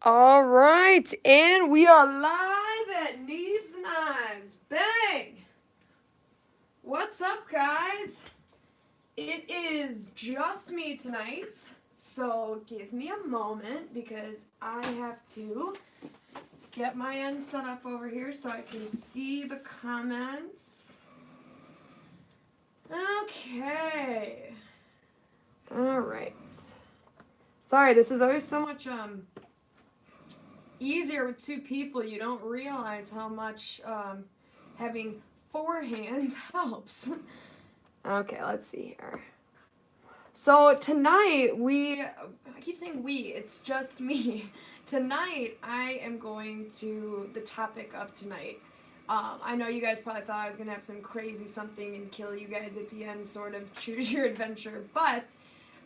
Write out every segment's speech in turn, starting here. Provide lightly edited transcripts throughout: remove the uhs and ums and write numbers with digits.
All right, and we are live at Neeves Knives. Bang! What's up, guys? It is just me tonight, so give me a moment because I have to get my end set up over here so I can see the comments. Okay. All right. Sorry, this is always so much easier with two people. You don't realize how much having four hands helps. Okay, let's see here. So tonight I keep saying we, it's just me. Tonight I am going to the topic of tonight. I know you guys probably thought I was going to have some crazy something and kill you guys at the end, sort of choose your adventure, but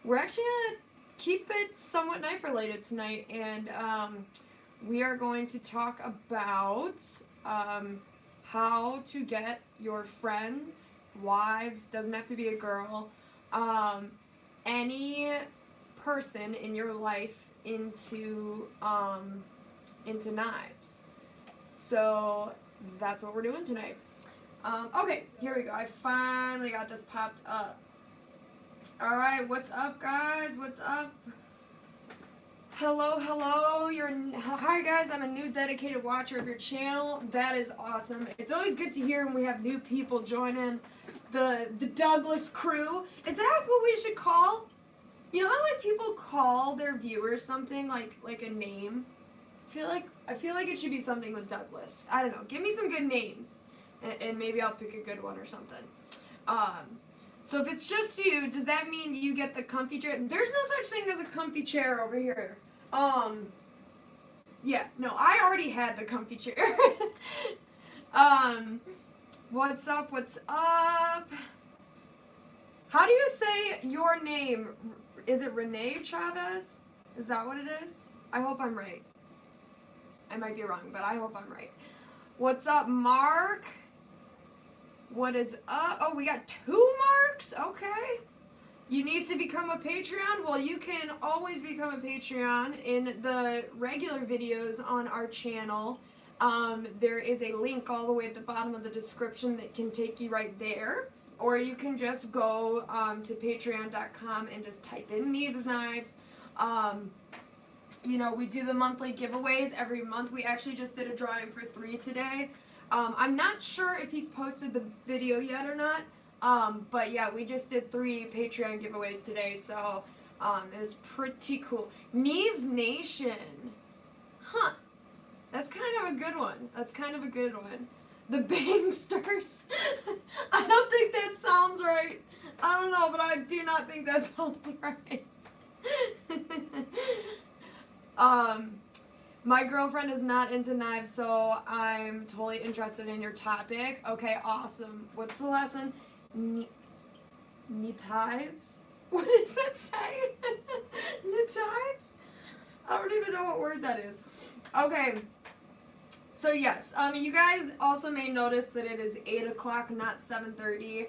we're actually going to keep it somewhat knife related tonight, and we are going to talk about how to get your friends, wives, doesn't have to be a girl, any person in your life into knives. So that's what we're doing tonight. Okay, here we go. I finally got this popped up. All right, what's up, guys? What's up? Hello. Hi, guys. I'm a new dedicated watcher of your channel. That is awesome. It's always good to hear when we have new people joining the Douglas crew. Is that what we should call? You know how like people call their viewers something like a name? I feel like it should be something with Douglas. I don't know. Give me some good names, and maybe I'll pick a good one or something. So if it's just you, does that mean you get the comfy chair? There's no such thing as a comfy chair over here. Yeah, no, I already had the comfy chair. What's up? How do you say your name? Is it Renee Chavez? Is that what it is? I hope I'm right. I might be wrong, but I hope I'm right. What's up, Mark? What is up? Oh, we got 2 Marks? Okay. You need to become a Patreon? Well, you can always become a Patreon in the regular videos on our channel. There is a link all the way at the bottom of the description that can take you right there. Or you can just go to patreon.com and just type in Neeves Knives. You know, we do the monthly giveaways every month. We actually just did a drawing for 3 today. I'm not sure if he's posted the video yet or not. But yeah, we just did 3 Patreon giveaways today, so it was pretty cool. Neeves Nation. Huh. That's kind of a good one. The Bangsters. I don't think that sounds right. I don't know, but I do not think that sounds right. My girlfriend is not into knives, so I'm totally interested in your topic. Okay, awesome. What's the last one? Netives? What does that say? Netives? I don't even know what word that is. Okay. So yes, you guys also may notice that it is 8 o'clock, not 7:30.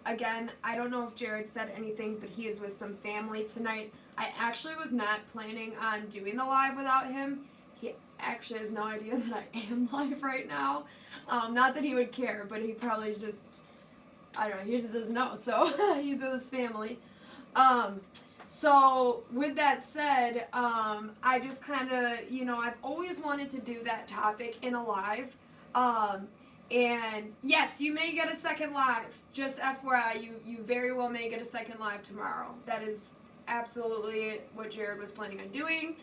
Again, I don't know if Jared said anything, but he is with some family tonight. I actually was not planning on doing the live without him. He actually has no idea that I am live right now. Not that he would care, but he probably just, I don't know, he just doesn't know, so he's with his family. So with that said, I just kind of, you know, I've always wanted to do that topic in a live. And yes, you may get a second live. Just FYI, you very well may get a second live tomorrow. That is absolutely what Jared was planning on doing.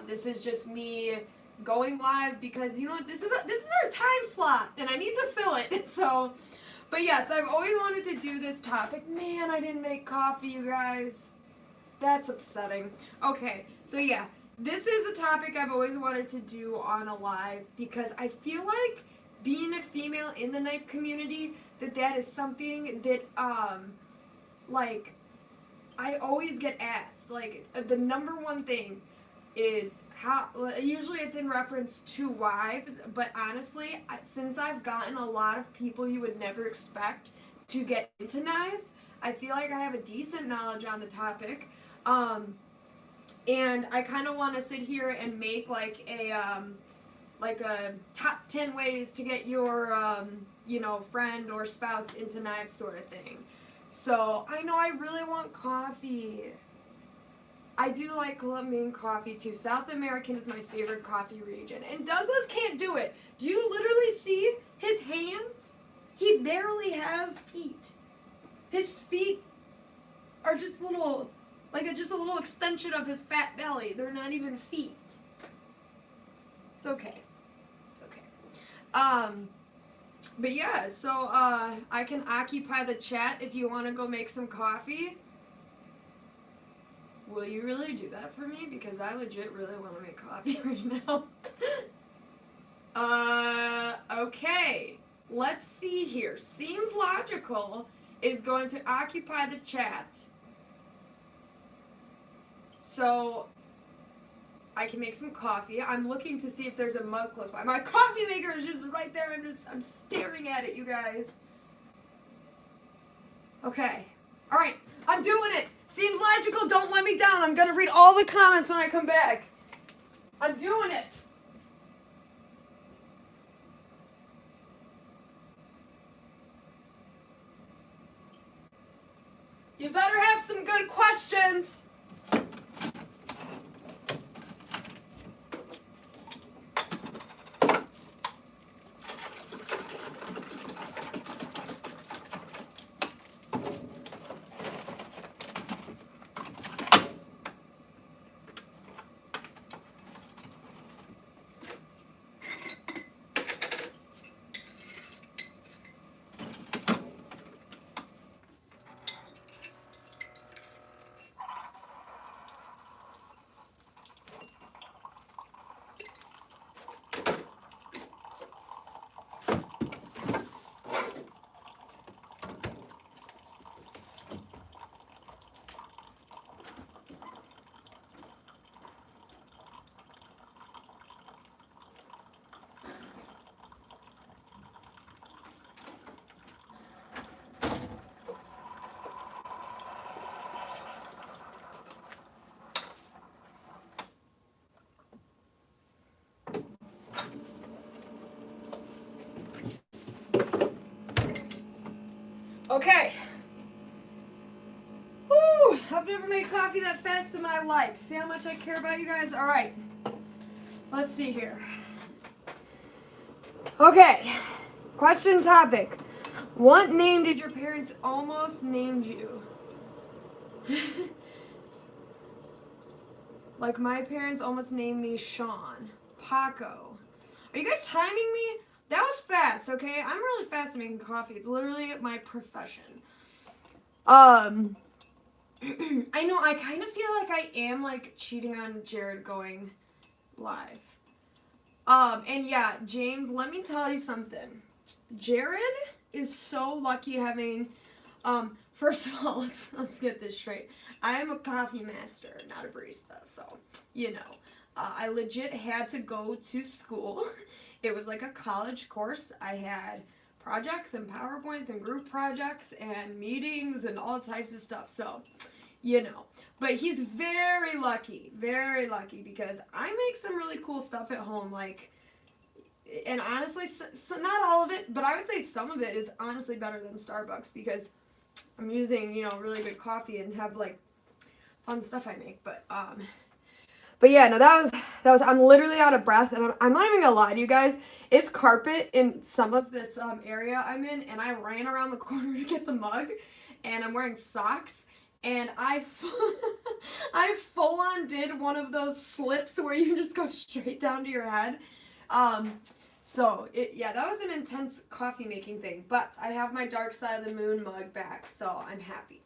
This is just me going live because, you know what, this is our time slot and I need to fill it. So, but yes, I've always wanted to do this topic. Man, I didn't make coffee, you guys. That's upsetting. Okay, so yeah, this is a topic I've always wanted to do on a live because I feel like being a female in the knife community, that is something that, like, I always get asked. Like, the number one thing is how, usually it's in reference to wives, but honestly, since I've gotten a lot of people you would never expect to get into knives, I feel like I have a decent knowledge on the topic. And I kind of want to sit here and make like a top 10 ways to get your, you know, friend or spouse into knives sort of thing. So I know I really want coffee. I do like Colombian coffee too. South American is my favorite coffee region. And Douglas can't do it. Do you literally see his hands? He barely has feet. His feet are just little, like just a little extension of his fat belly. They're not even feet. It's okay. It's okay. But yeah, so I can occupy the chat if you want to go make some coffee. Will you really do that for me? Because I legit really want to make coffee right now. Okay. Let's see here. Seems logical is going to occupy the chat. So I can make some coffee. I'm looking to see if there's a mug close by. My coffee maker is just right there. I'm staring at it, you guys. Okay. All right. I'm doing it. Seems logical. Don't let me down. I'm going to read all the comments when I come back. I'm doing it. You better have some good questions. Okay. Whew, I've never made coffee that fast in my life. See how much I care about you guys? All right. Let's see here. Okay. Question topic. What name did your parents almost named you? Like my parents almost named me Sean. Paco. Are you guys timing me? That was fast, okay? I'm really fast at making coffee. It's literally my profession. I know, I kind of feel like I am, like, cheating on Jared going live. And yeah, James, let me tell you something. Jared is so lucky having, first of all, let's get this straight. I am a coffee master, not a barista, so, you know. I legit had to go to school. It was like a college course. I had projects and PowerPoints and group projects and meetings and all types of stuff. So, you know. But he's very lucky because I make some really cool stuff at home. Like, and honestly, so not all of it, but I would say some of it is honestly better than Starbucks because I'm using, you know, really good coffee and have like fun stuff I make. But yeah, no, that was, I'm literally out of breath, and I'm not even gonna lie to you guys, it's carpet in some of this area I'm in, and I ran around the corner to get the mug, and I'm wearing socks, and I full on did one of those slips where you just go straight down to your head. So, yeah, that was an intense coffee making thing, but I have my Dark Side of the Moon mug back, so I'm happy.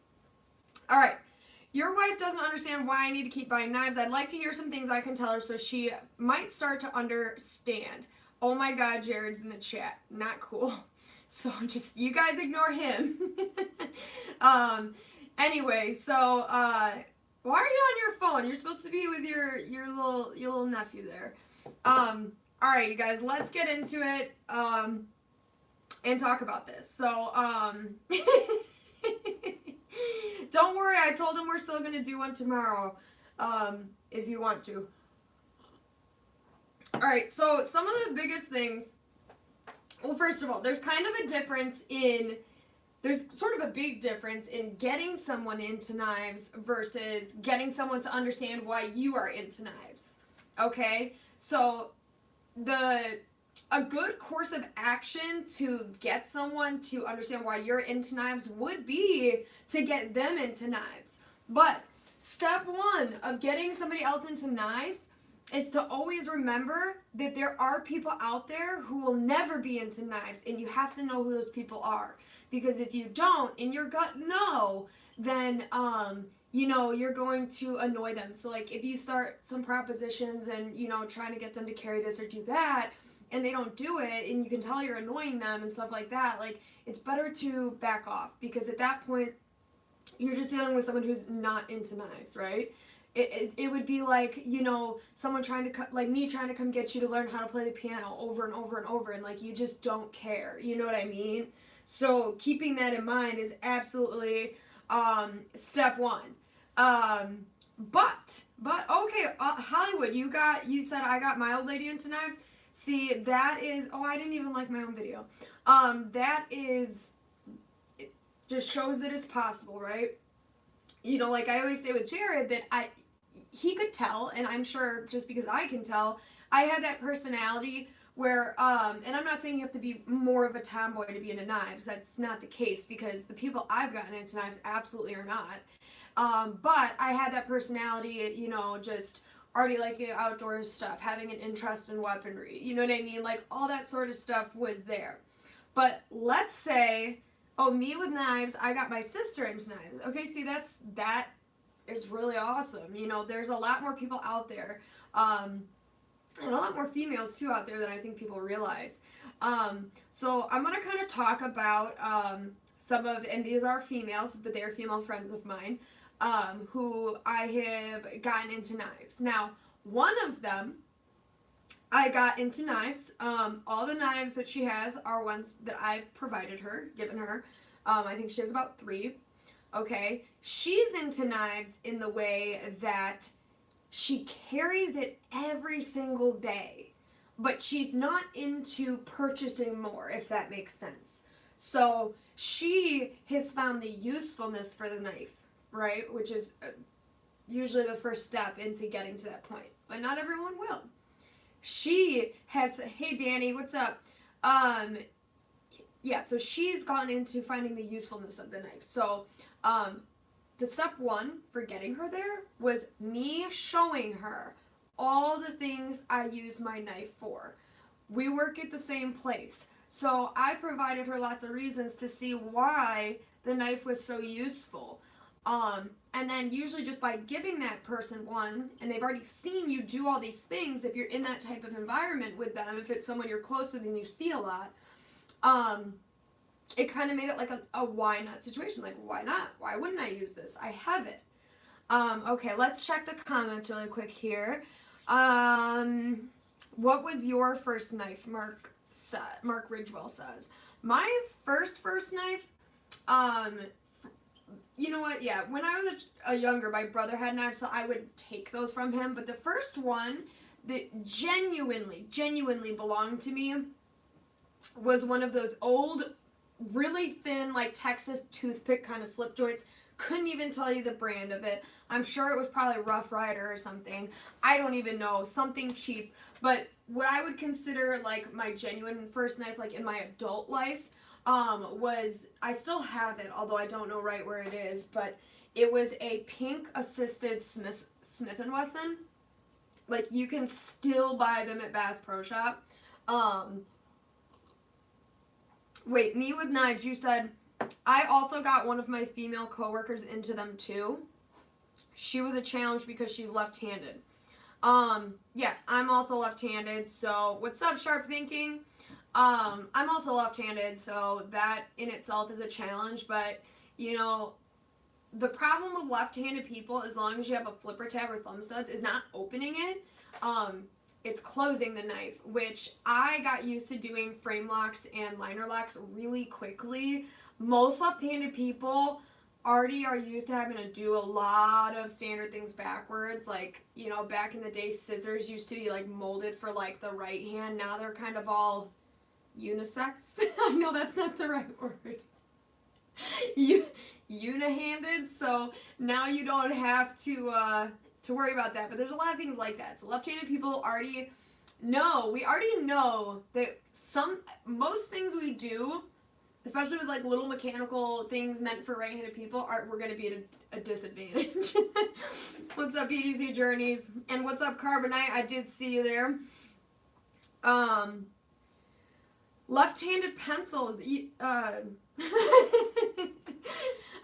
All right. Your wife doesn't understand why I need to keep buying knives. I'd like to hear some things I can tell her so she might start to understand. Oh my God, Jared's in the chat. Not cool. So just, you guys ignore him. Anyway, so, why are you on your phone? You're supposed to be with your little nephew there. All right, you guys, let's get into it, and talk about this. So, don't worry, I told him we're still going to do one tomorrow. if you want to. Alright, so some of the biggest things, well, first of all, there's kind of a difference in, there's sort of a big difference in getting someone into knives versus getting someone to understand why you are into knives. Okay? So, a good course of action to get someone to understand why you're into knives would be to get them into knives. But step one of getting somebody else into knives is to always remember that there are people out there who will never be into knives, and you have to know who those people are. Because if you don't, in your gut know, then you know, you're going to annoy them. So like if you start some propositions and, you know, trying to get them to carry this or do that, and they don't do it, and you can tell you're annoying them and stuff like that, like, it's better to back off, because at that point, you're just dealing with someone who's not into knives, right? It would be like, you know, someone trying to, like me trying to come get you to learn how to play the piano over and over and over, and like, you just don't care, you know what I mean? So, keeping that in mind is absolutely, step one. But, okay, Hollywood, you said I got my old lady into knives. See, that is, oh, I didn't even like my own video. That is, it just shows that it's possible, right? You know, like I always say with Jared, that he could tell, and I'm sure just because I can tell, I had that personality where, and I'm not saying you have to be more of a tomboy to be into knives. That's not the case, because the people I've gotten into knives absolutely are not. But I had that personality, you know, just already liking outdoor stuff, having an interest in weaponry, you know what I mean? Like, all that sort of stuff was there. But let's say, oh, me with knives, I got my sister into knives. Okay, see, that is really awesome. You know, there's a lot more people out there, and a lot more females, too, out there than I think people realize. So I'm going to kind of talk about some of, and these are females, but they're female friends of mine, who I have gotten into knives. Now, one of them, I got into knives. All the knives that she has are ones that I've provided her, given her. I think she has about 3. Okay? She's into knives in the way that she carries it every single day, but she's not into purchasing more, if that makes sense. So, she has found the usefulness for the knife, right? Which is usually the first step into getting to that point. But not everyone will. She has, hey Danny, what's up? Yeah, so she's gone into finding the usefulness of the knife. So, the step one for getting her there was me showing her all the things I use my knife for. We work at the same place. So I provided her lots of reasons to see why the knife was so useful. And then usually just by giving that person one, and they've already seen you do all these things, if you're in that type of environment with them, if it's someone you're close with and you see a lot, it kind of made it like a why not situation. Like, why not? Why wouldn't I use this? I have it. Okay, let's check the comments really quick here. What was your first knife? Mark Ridgewell says. My first knife, you know what? Yeah, when I was a younger, my brother had knives, so I would take those from him. But the first one that genuinely belonged to me was one of those old, really thin, like Texas toothpick kind of slip joints. Couldn't even tell you the brand of it. I'm sure it was probably Rough Rider or something. I don't even know. Something cheap. But what I would consider like my genuine first knife, like in my adult life, was, I still have it, although I don't know right where it is, but it was a pink assisted Smith & Wesson. Like, you can still buy them at Bass Pro Shop. Wait, me with knives, you said, I also got one of my female coworkers into them too. She was a challenge because she's left-handed. Yeah, I'm also left-handed, so what's up, Sharp Thinking? I'm also left-handed, so that in itself is a challenge, but, you know, the problem with left-handed people, as long as you have a flipper tab or thumb studs, is not opening it. It's closing the knife, which I got used to doing frame locks and liner locks really quickly. Most left-handed people already are used to having to do a lot of standard things backwards. Like, you know, back in the day, scissors used to be like molded for like the right hand. Now they're kind of all unisex. I know that's not the right word. Unihanded. So now you don't have to worry about that. But there's a lot of things like that. So left-handed people already know. We already know that most things we do, especially with like little mechanical things meant for right-handed people, we're going to be at a disadvantage. What's up, EDC Journeys? And what's up, Carbonite? I did see you there. Left-handed pencils.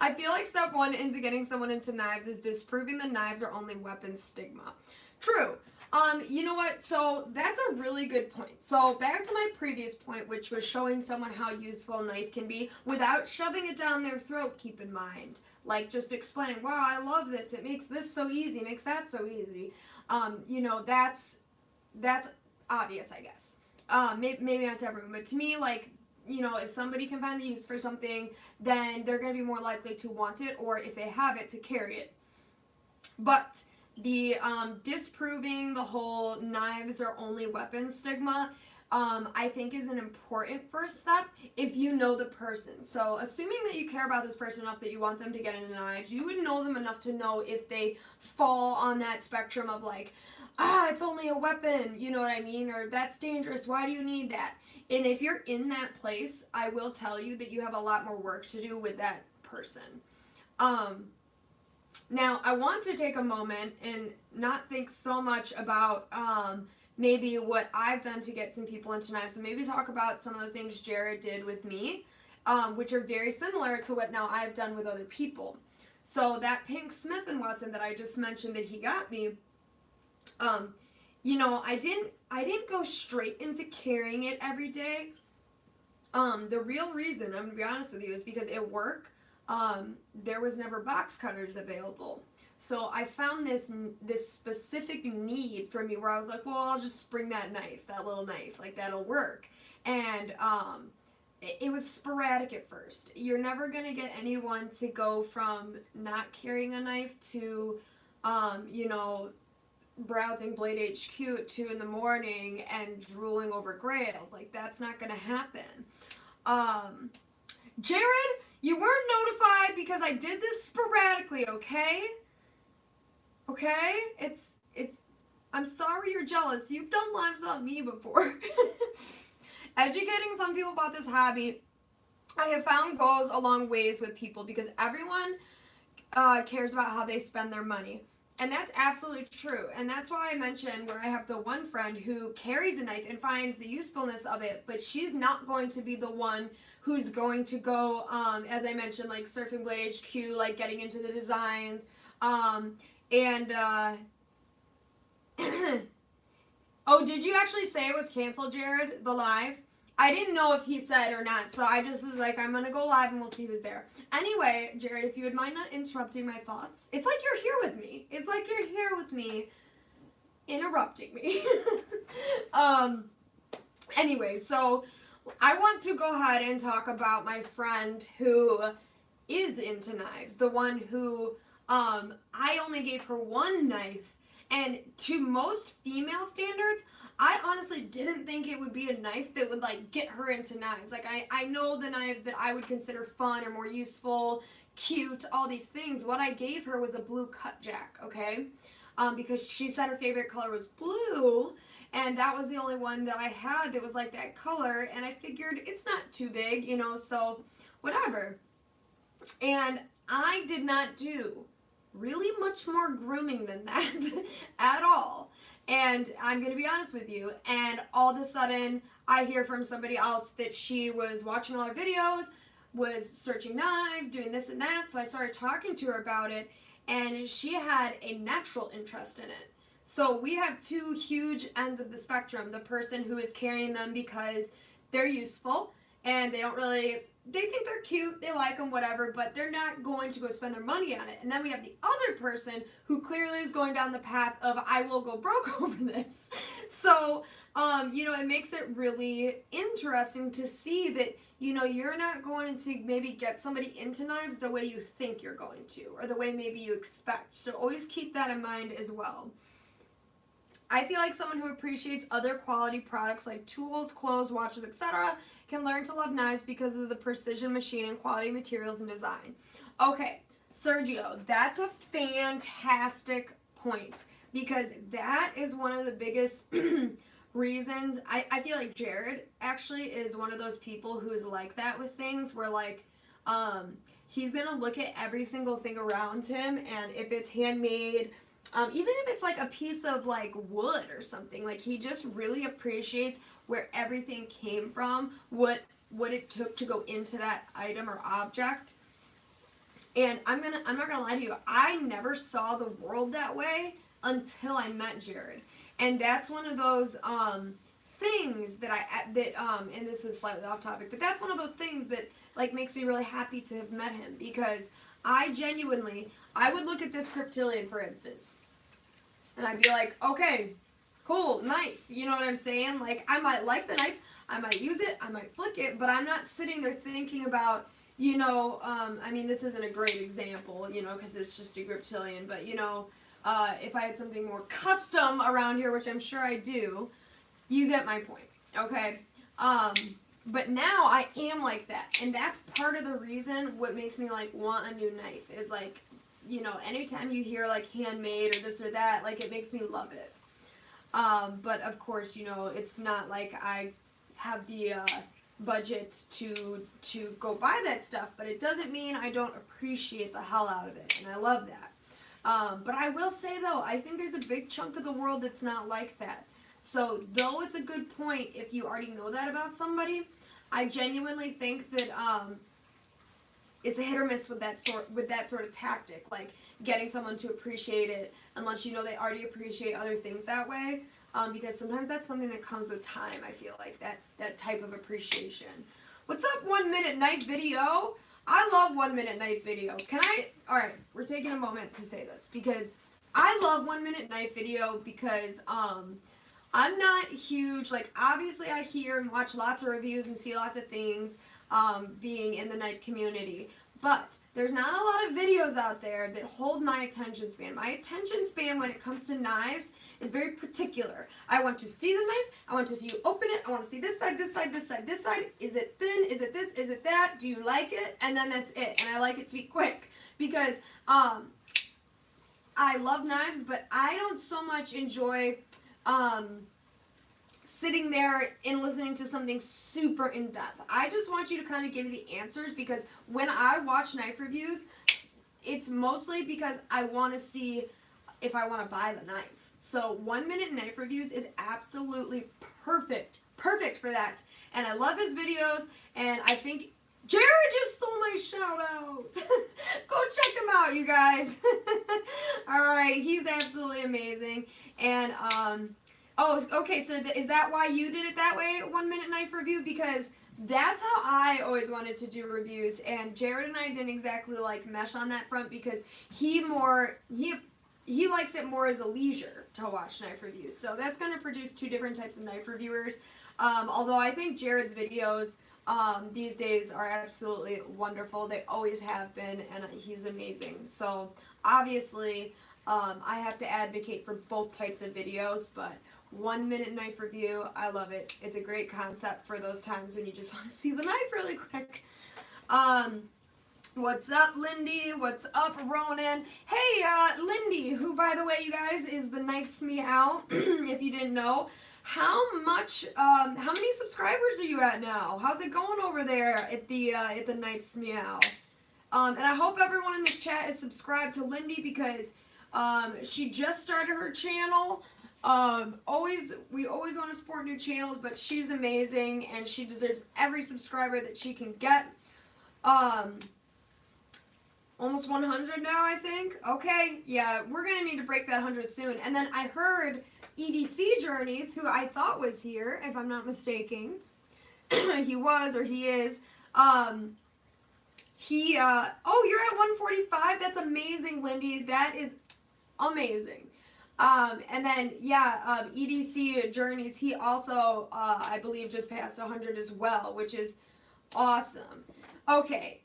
I feel like step one into getting someone into knives is disproving the knives are only weapons stigma. True. You know what? So that's a really good point. So back to my previous point, which was showing someone how useful a knife can be without shoving it down their throat, keep in mind. Like just explaining, wow, I love this. It makes this so easy. It makes that so easy. You know, that's obvious, I guess. Maybe not to everyone, but to me, like, you know, if somebody can find the use for something, then they're going to be more likely to want it, or if they have it, to carry it. But the disproving the whole knives are only weapons stigma, I think is an important first step if you know the person. So assuming that you care about this person enough that you want them to get into knives, you would know them enough to know if they fall on that spectrum of like, it's only a weapon, you know what I mean? Or that's dangerous, why do you need that? And if you're in that place, I will tell you that you have a lot more work to do with that person. Now, I want to take a moment and not think so much about maybe what I've done to get some people into knives, and maybe talk about some of the things Jared did with me, which are very similar to what now I've done with other people. So that pink Smith & Wesson that I just mentioned that he got me, you know, I didn't go straight into carrying it every day. The real reason, I'm gonna be honest with you, is because at work, there was never box cutters available. So I found this specific need for me where I was like, well, I'll just bring that little knife, like that'll work. And it was sporadic at first. You're never gonna get anyone to go from not carrying a knife to, you know, browsing Blade HQ at 2 in the morning and drooling over grails. Like, that's not gonna happen. Jared, you weren't notified because I did this sporadically, okay? Okay? I'm sorry you're jealous. You've done lives on me before. Educating some people about this hobby, I have found goes a long ways with people because everyone cares about how they spend their money. And that's absolutely true. And that's why I mentioned where I have the one friend who carries a knife and finds the usefulness of it, but she's not going to be the one who's going to go, as I mentioned, like surfing Blade HQ, like getting into the designs. Oh, did you actually say it was canceled, Jared, the live? I didn't know if he said or not, so I just was like, I'm going to go live and we'll see who's there. Anyway, Jared, if you would mind not interrupting my thoughts. It's like you're here with me. It's like you're here with me, interrupting me. Anyway, so I want to go ahead and talk about my friend who is into knives. The one who, I only gave her one knife. And to most female standards, I honestly didn't think it would be a knife that would like get her into knives. Like I know the knives that I would consider fun or more useful, cute, all these things. What I gave her was a blue cut jack, okay? Because she said her favorite color was blue, and that was the only one that I had that was like that color, and I figured it's not too big, you know, so whatever. And I did not do really much more grooming than that at all. And I'm going to be honest with you, and all of a sudden I hear from somebody else that she was watching all our videos, was searching knives, doing this and that, so I started talking to her about it, and she had a natural interest in it. So we have two huge ends of the spectrum. The person who is carrying them because they're useful, and they don't really they think they're cute, they like them, whatever, but they're not going to go spend their money on it. And then we have the other person who clearly is going down the path of, I will go broke over this. So, you know, it makes it really interesting to see that, you know, you're not going to maybe get somebody into knives the way you think you're going to, or the way maybe you expect. So always keep that in mind as well. I feel like someone who appreciates other quality products like tools, clothes, watches, etc. can learn to love knives because of the precision machining, quality materials, and design. Okay, Sergio, that's a fantastic point, because that is one of the biggest reasons. I feel like Jared actually is one of those people who is like that with things, where like he's gonna look at every single thing around him, and if it's handmade, even if it's like a piece of like wood or something, like he just really appreciates where everything came from, what it took to go into that item or object. And I'm not gonna lie to you, I never saw the world that way until I met Jared. And that's one of those things that and this is slightly off topic, but that's one of those things that like makes me really happy to have met him, because I would look at this Cryptilian, for instance, and I'd be like, okay, cool, knife. You know what I'm saying? Like, I might like the knife, I might use it, I might flick it, but I'm not sitting there thinking about, you know, I mean, this isn't a great example, you know, because it's just a Cryptilian, but, you know, if I had something more custom around here, which I'm sure I do, you get my point, okay? But now I am like that, and that's part of the reason what makes me like want a new knife is like, you know, anytime you hear like handmade or this or that, like it makes me love it. But of course, you know, it's not like I have the budget to go buy that stuff, but it doesn't mean I don't appreciate the hell out of it, and I love that. But I will say though, I think there's a big chunk of the world that's not like that. So though it's a good point if you already know that about somebody, I genuinely think that it's a hit or miss with that sort of tactic, like getting someone to appreciate it, unless you know they already appreciate other things that way. Because sometimes that's something that comes with time. I feel like that type of appreciation. What's up, 1 minute knife video? I love 1 minute knife video. All right, we're taking a moment to say this because I love 1 minute knife video because I'm not huge, like obviously I hear and watch lots of reviews and see lots of things being in the knife community, but there's not a lot of videos out there that hold my attention span. My attention span when it comes to knives is very particular. I want to see the knife, I want to see you open it, I want to see this side, this side, this side, this side. Is it thin? Is it this? Is it that? Do you like it? And then that's it. And I like it to be quick because I love knives, but I don't so much enjoy sitting there and listening to something super in-depth. I just want you to kind of give me the answers, because when I watch knife reviews, it's mostly because I want to see if I want to buy the knife. So 1 minute knife reviews is absolutely perfect for that. And I love his videos, and I think Jared just stole my shout out. Go check him out, you guys. Alright, he's absolutely amazing. And oh, okay, so is that why you did it that way, 1 minute knife review? Because that's how I always wanted to do reviews, and Jared and I didn't exactly like mesh on that front, because he likes it more as a leisure to watch knife reviews. So that's going to produce two different types of knife reviewers. Although I think Jared's videos these days are absolutely wonderful. They always have been, and he's amazing. So obviously I have to advocate for both types of videos, but 1 minute knife review, I love it. It's a great concept for those times when you just want to see the knife really quick. What's up, Lindy? What's up, Ronan? Hey, Lindy, who, by the way, you guys, is the Knifes Me Out, if you didn't know. How many subscribers are you at now? How's it going over there at the Knifes Me Out? And I hope everyone in this chat is subscribed to Lindy, because she just started her channel. We always want to support new channels, but she's amazing, and she deserves every subscriber that she can get. Almost 100 now, I think. Okay, yeah, we're going to need to break that 100 soon. And then I heard EDC Journeys, who I thought was here, if I'm not mistaken. He was, or he is. Oh, you're at 145. That's amazing, Lindy. That is amazing. And then, yeah, EDC Journeys, he also, I believe, just passed 100 as well, which is awesome. Okay.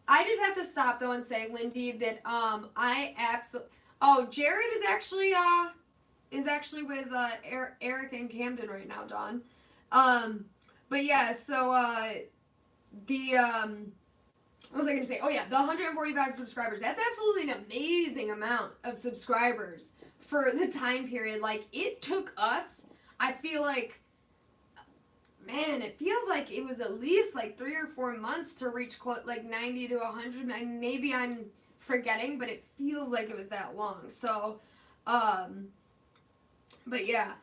I just have to stop, though, and say, Lindy, that, I absolutely... Oh, Jared is actually with, Eric and Camden right now, Dawn. But yeah, so, what was I going to say? Oh, yeah, the 145 subscribers. That's absolutely an amazing amount of subscribers for the time period. Like, it took us, I feel like, man, it feels like it was at least like 3 or 4 months to reach like 90 to 100. Maybe I'm forgetting, but it feels like it was that long. So, but yeah.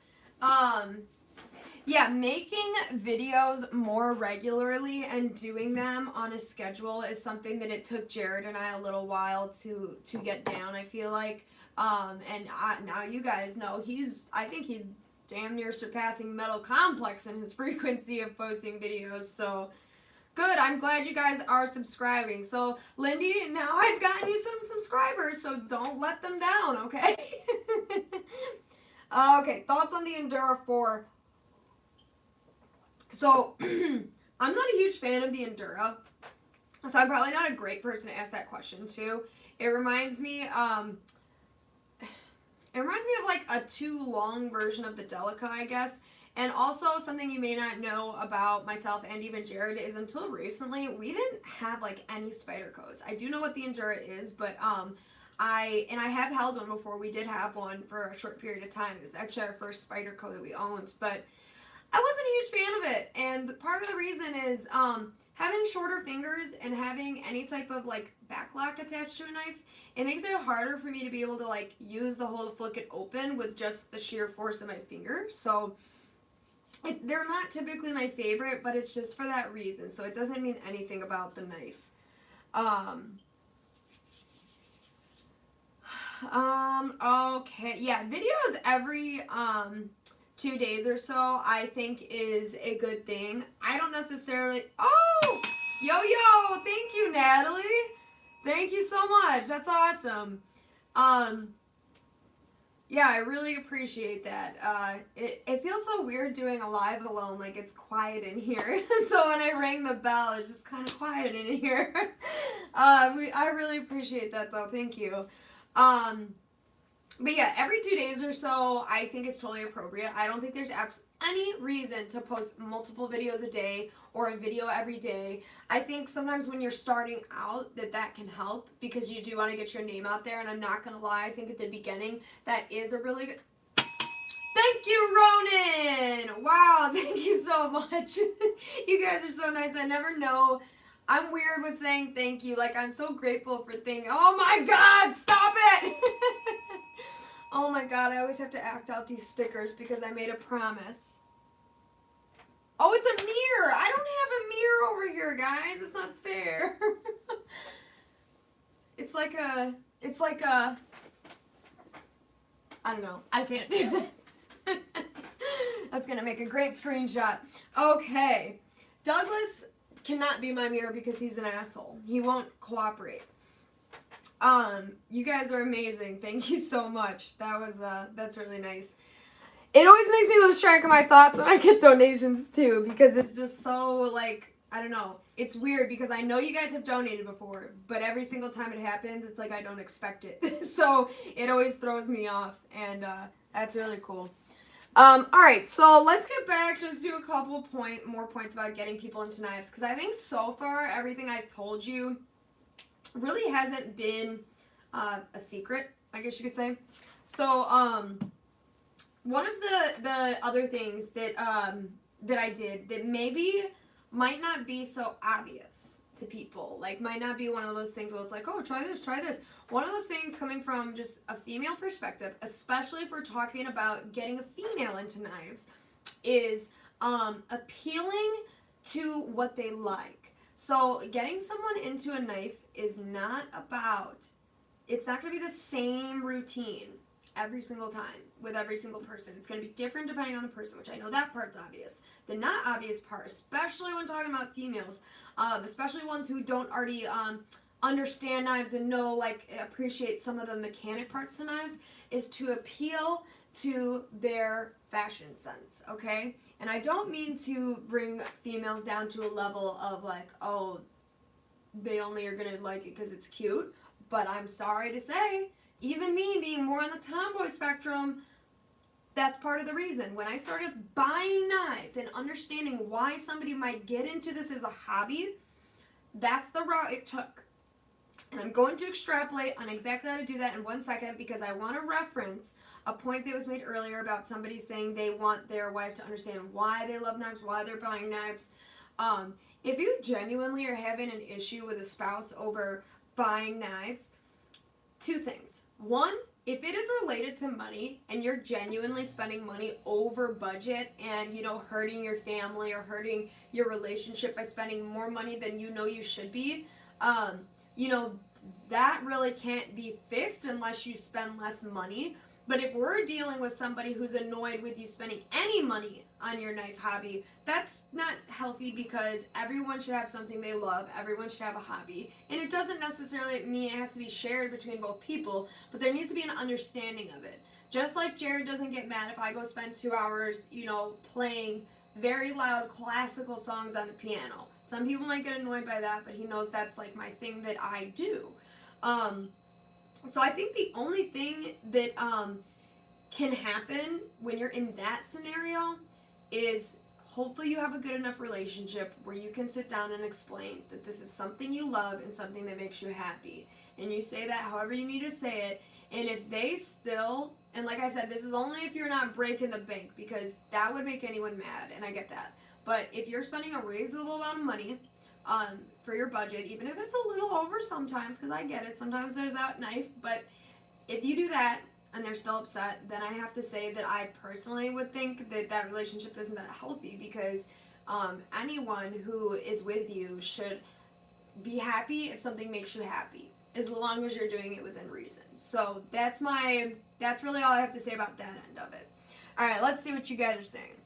Yeah, making videos more regularly and doing them on a schedule is something that it took Jared and I a little while to get down, I feel like. And now you guys know I think he's damn near surpassing Metal Complex in his frequency of posting videos, so good. I'm glad you guys are subscribing. So, Lindy, now I've gotten you some subscribers, so don't let them down, okay? Okay, thoughts on the Endura 4. So, I'm not a huge fan of the Endura, so I'm probably not a great person to ask that question to. It reminds me of like a too long version of the Delica, I guess. And also something you may not know about myself and even Jared is until recently, we didn't have like any Spydercos. I do know what the Endura is, but I have held one before. We did have one for a short period of time. It was actually our first Spyderco that we owned, but I wasn't a huge fan of it, and part of the reason is having shorter fingers and having any type of like backlock attached to a knife, it makes it harder for me to be able to like use the hole to flick it open with just the sheer force of my finger. So they're not typically my favorite, but it's just for that reason. So it doesn't mean anything about the knife. Okay, yeah, videos every 2 days or so, I think is a good thing. I don't necessarily... Oh! Yo! Thank you, Natalie! Thank you so much. That's awesome. Yeah, I really appreciate that. It feels so weird doing a live alone, like it's quiet in here. So when I rang the bell, it's just kind of quiet in here. I really appreciate that, though. Thank you. But yeah, every 2 days or so, I think is totally appropriate. I don't think there's any reason to post multiple videos a day or a video every day. I think sometimes when you're starting out that can help because you do want to get your name out there. And I'm not going to lie, I think at the beginning that is a really good... Thank you, Ronan! Wow, thank you so much. You guys are so nice. I never know. I'm weird with saying thank you. Like, I'm so grateful for things. Oh my God, stop it! Oh my God, I always have to act out these stickers because I made a promise. Oh, it's a mirror. I don't have a mirror over here, guys. It's not fair. It's like a, I don't know. I can't do it. That's going to make a great screenshot. Okay. Douglas cannot be my mirror because he's an asshole. He won't cooperate. You guys are amazing. Thank you so much. That's really nice. It always makes me lose track of my thoughts when I get donations too, because it's just so like, I don't know. It's weird because I know you guys have donated before, but every single time it happens, it's like I don't expect it. So it always throws me off, and that's really cool. All right, so let's get back, just do a couple more points about getting people into knives, because I think so far everything I've told you really hasn't been a secret, I guess you could say. So, one of the other things that I did that maybe might not be so obvious to people, like might not be one of those things where it's like, oh, try this. One of those things coming from just a female perspective, especially if we're talking about getting a female into knives, is appealing to what they like. So getting someone into a knife is not about, it's not going to be the same routine every single time. with every single person. It's going to be different depending on the person, which I know that part's obvious. The not obvious part, especially when talking about females, especially ones who don't already understand knives and know, like, appreciate some of the mechanic parts to knives, is to appeal to their fashion sense, okay? And I don't mean to bring females down to a level of, like, oh, they only are going to like it because it's cute. But I'm sorry to say, even me being more on the tomboy spectrum, that's part of the reason. When I started buying knives and understanding why somebody might get into this as a hobby, that's the route it took. And I'm going to extrapolate on exactly how to do that in 1 second, because I want to reference a point that was made earlier about somebody saying they want their wife to understand why they love knives, why they're buying knives. If you genuinely are having an issue with a spouse over buying knives, 2 things. 1, if it is related to money and you're genuinely spending money over budget and, you know, hurting your family or hurting your relationship by spending more money than you know you should be, you know, that really can't be fixed unless you spend less money. But if we're dealing with somebody who's annoyed with you spending any money on your knife hobby, that's not healthy, because everyone should have something they love. Everyone should have a hobby. And it doesn't necessarily mean it has to be shared between both people, but there needs to be an understanding of it. Just like Jared doesn't get mad if I go spend 2 hours, you know, playing very loud classical songs on the piano. Some people might get annoyed by that, but he knows that's like my thing that I do. So I think the only thing that can happen when you're in that scenario is hopefully you have a good enough relationship where you can sit down and explain that this is something you love and something that makes you happy. And you say that however you need to say it. And if they still, and like I said, this is only if you're not breaking the bank, because that would make anyone mad, and I get that. But if you're spending a reasonable amount of money for your budget, even if it's a little over sometimes, because I get it, sometimes there's that knife, but if you do that and they're still upset, then I have to say that I personally would think that that relationship isn't that healthy, because anyone who is with you should be happy if something makes you happy, as long as you're doing it within reason. So that's really all I have to say about that end of it. Alright, let's see what you guys are saying.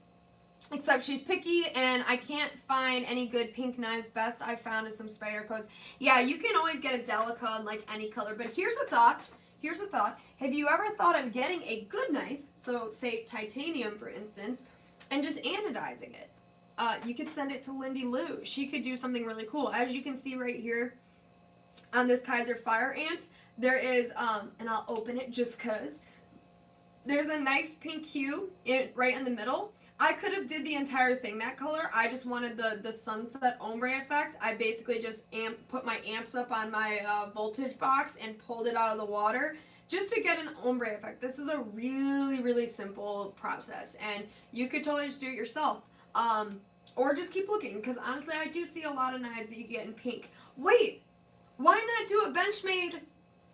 Except she's picky and I can't find any good pink knives. Best I found is some Spyderco's. Yeah, you can always get a Delica in like any color, but here's a thought. Have you ever thought of getting a good knife, so say titanium for instance, and just anodizing it? You could send it to Lindy Lou. She could do something really cool. As you can see right here on this Kaiser Fire Ant, there is, and I'll open it just because, there's a nice pink hue right in the middle. I could have did the entire thing that color. I just wanted the sunset ombre effect. I basically just put my amps up on my voltage box and pulled it out of the water just to get an ombre effect. This is a really, really simple process, and you could totally just do it yourself. Or just keep looking, because honestly I do see a lot of knives that you can get in pink. Wait, why not do a Benchmade?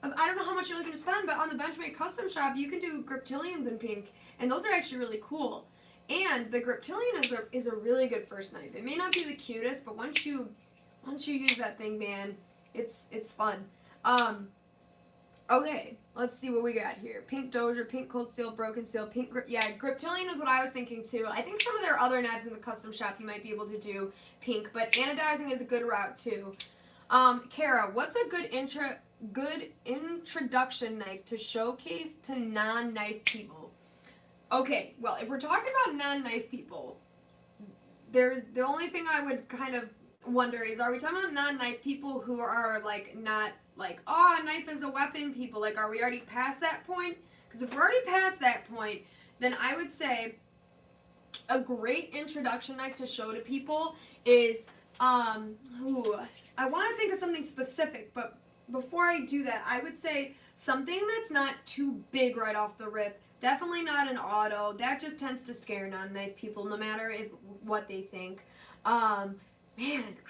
I don't know how much you're looking to spend, but on the Benchmade custom shop you can do Griptilians in pink, and those are actually really cool. And the Griptilian is a really good first knife. It may not be the cutest, but once you use that thing, man, it's fun. Okay, let's see what we got here. Pink Dozier, pink Cold Steel, Broken Steel, pink Griptilian is what I was thinking too. I think some of their other knives in the custom shop you might be able to do pink, but anodizing is a good route too. Kara, what's a good introduction knife to showcase to non-knife people? Okay, well, if we're talking about non-knife people, there's the only thing I would kind of wonder is, are we talking about non-knife people who are like not like, oh, a knife is a weapon people? Like, are we already past that point? Because if we're already past that point, then I would say a great introduction knife to show to people is, I want to think of something specific, but before I do that, I would say something that's not too big right off the rip. Definitely not an auto. That just tends to scare non-knife people, no matter what they think. Man,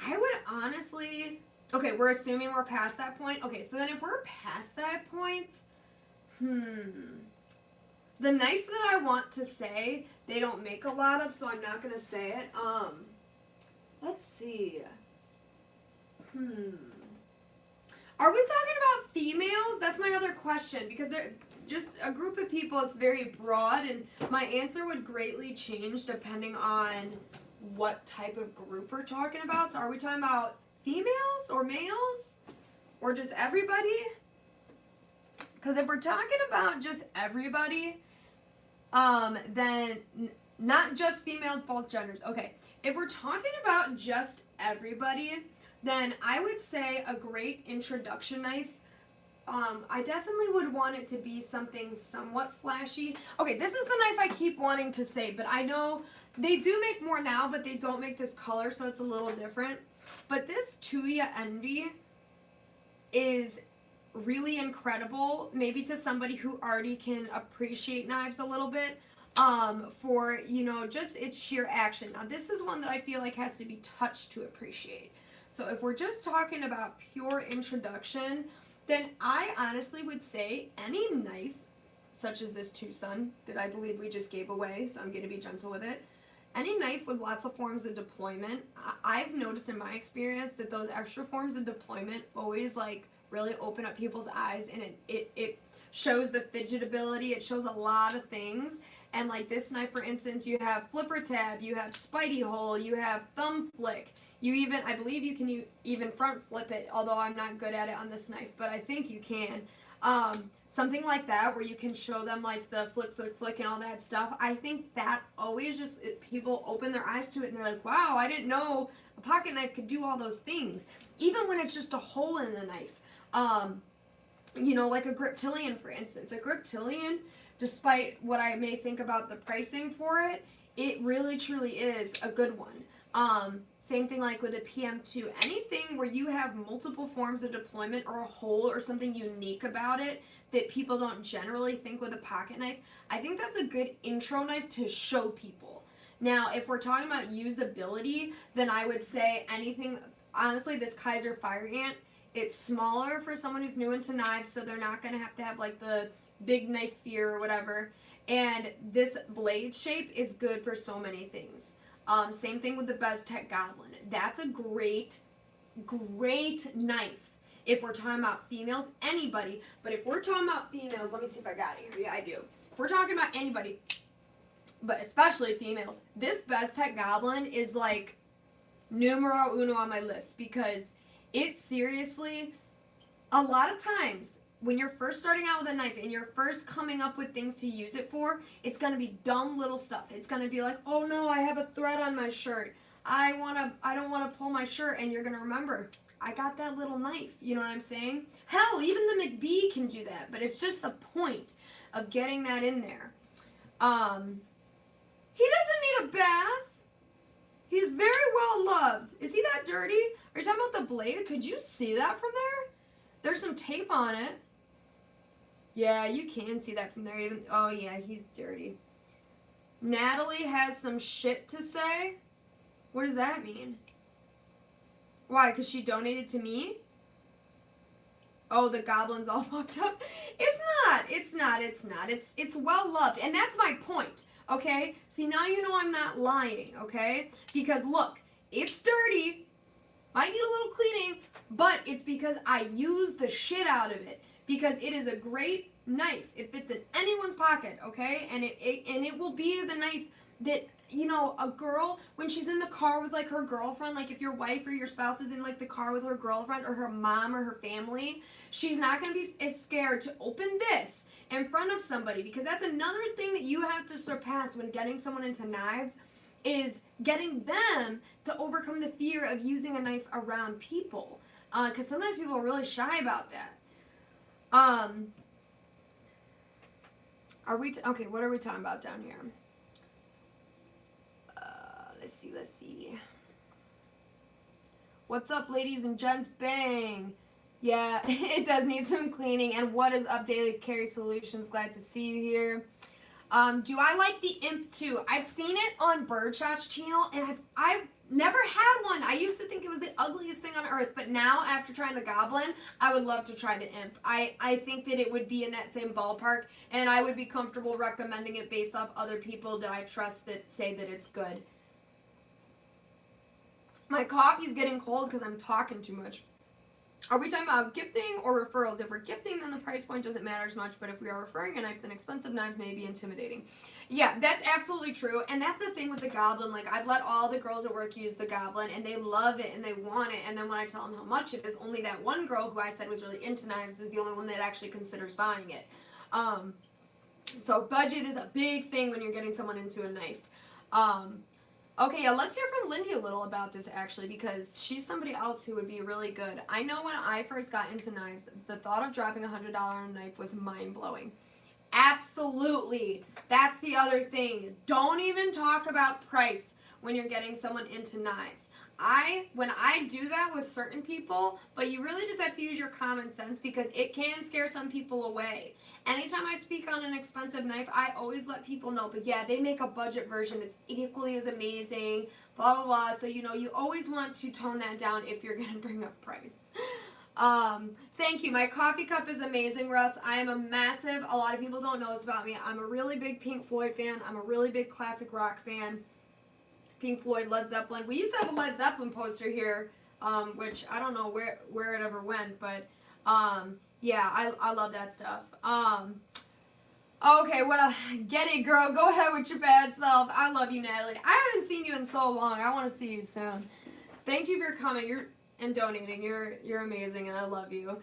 I would honestly... Okay, we're assuming we're past that point. Okay, so then if we're past that point... The knife that I want to say, they don't make a lot of, so I'm not going to say it. Let's see. Are we talking about females? That's my other question, because just a group of people is very broad, and my answer would greatly change depending on what type of group we're talking about. So are we talking about females or males or just everybody? Because if we're talking about just everybody, then not just females, both genders. Okay, if we're talking about just everybody, then I would say a great introduction knife. I definitely would want it to be something somewhat flashy. Okay, this is the knife I keep wanting to say, but I know they do make more now, but they don't make this color, so it's a little different. But this Tuya Envy is really incredible, maybe to somebody who already can appreciate knives a little bit, for, you know, just its sheer action. Now, this is one that I feel like has to be touched to appreciate. So if we're just talking about pure introduction, then I honestly would say any knife, such as this Tucson that I believe we just gave away, so I'm going to be gentle with it. Any knife with lots of forms of deployment, I've noticed in my experience that those extra forms of deployment always like really open up people's eyes, and it shows the fidgetability, it shows a lot of things. And like this knife, for instance, you have flipper tab, you have spidey hole, you have thumb flick. You even, I believe you can even front flip it, although I'm not good at it on this knife, but I think you can. Something like that where you can show them like the flick, flick, flick and all that stuff. I think that always just, people open their eyes to it and they're like, wow, I didn't know a pocket knife could do all those things. Even when it's just a hole in the knife. You know, like a Griptilian, for instance. A Griptilian, despite what I may think about the pricing for it, it really truly is a good one. Same thing like with a PM2. Anything where you have multiple forms of deployment or a hole or something unique about it that people don't generally think with a pocket knife, I think that's a good intro knife to show people. Now, if we're talking about usability, then I would say anything, honestly, this Kaiser Fire Ant, it's smaller for someone who's new into knives, so they're not going to have like the big knife fear or whatever. And this blade shape is good for so many things. Same thing with the Beztech Goblin. That's a great, great knife. If we're talking about females, anybody. But if we're talking about females, let me see if I got it here. Yeah, I do. If we're talking about anybody, but especially females, this Beztech Goblin is like numero uno on my list, because it seriously, a lot of times, when you're first starting out with a knife and you're first coming up with things to use it for, it's going to be dumb little stuff. It's going to be like, oh no, I have a thread on my shirt. I don't want to pull my shirt. And you're going to remember, I got that little knife. You know what I'm saying? Hell, even the McBee can do that. But it's just the point of getting that in there. He doesn't need a bath. He's very well loved. Is he that dirty? Are you talking about the blade? Could you see that from there? There's some tape on it. Yeah, you can see that from there. Even, oh yeah, he's dirty. Natalie has some shit to say. What does that mean? Why? Because she donated to me? Oh, the goblin's all fucked up. It's not. It's not. It's not. It's well loved, and that's my point. Okay. See, now you know I'm not lying. Okay. Because look, it's dirty. Might need a little cleaning, but it's because I use the shit out of it. Because it is a great knife. It fits in anyone's pocket, okay? And it will be the knife that, you know, a girl, when she's in the car with like her girlfriend, like if your wife or your spouse is in like the car with her girlfriend or her mom or her family, she's not going to be as scared to open this in front of somebody, because that's another thing that you have to surpass when getting someone into knives, is getting them to overcome the fear of using a knife around people. Because sometimes people are really shy about that. Are we, okay, what are we talking about down here? Let's see. What's up, ladies and gents? Bang. Yeah, it does need some cleaning. And what is up, Daily Carry Solutions? Glad to see you here. Do I like the Imp too? I've seen it on Birdshot's channel, and I've never had one. I used to think it was the ugliest thing on earth, but now after trying the Goblin, I would love to try the Imp. I think that it would be in that same ballpark, and I would be comfortable recommending it based off other people that I trust that say that it's good. My coffee's getting cold because I'm talking too much. Are we talking about gifting or referrals? If we're gifting, then the price point doesn't matter as much, but if we are referring a knife, then expensive knives may be intimidating. Yeah, that's absolutely true, and that's the thing with the Goblin. Like, I've let all the girls at work use the Goblin, and they love it, and they want it, and then when I tell them how much it is, only that one girl who I said was really into knives is the only one that actually considers buying it. So budget is a big thing when you're getting someone into a knife. Okay, yeah, let's hear from Lindy a little about this, actually, because she's somebody else who would be really good. I know when I first got into knives, the thought of dropping $100 on a knife was mind-blowing. Absolutely. That's the other thing. Don't even talk about price when you're getting someone into knives. When I do that with certain people, but you really just have to use your common sense because it can scare some people away. Anytime I speak on an expensive knife, I always let people know, but yeah, they make a budget version. It's equally as amazing, blah, blah, blah. So, you know, you always want to tone that down if you're going to bring up price. Thank you. My coffee cup is amazing, Russ. I am a lot of people don't know this about me. I'm a really big Pink Floyd fan. I'm a really big classic rock fan. Pink Floyd, Led Zeppelin. We used to have a Led Zeppelin poster here, which I don't know where it ever went, but yeah, I love that stuff. Okay, get it, girl. Go ahead with your bad self. I love you, Natalie. I haven't seen you in so long. I want to see you soon. Thank you for coming and donating. You're amazing, and I love you.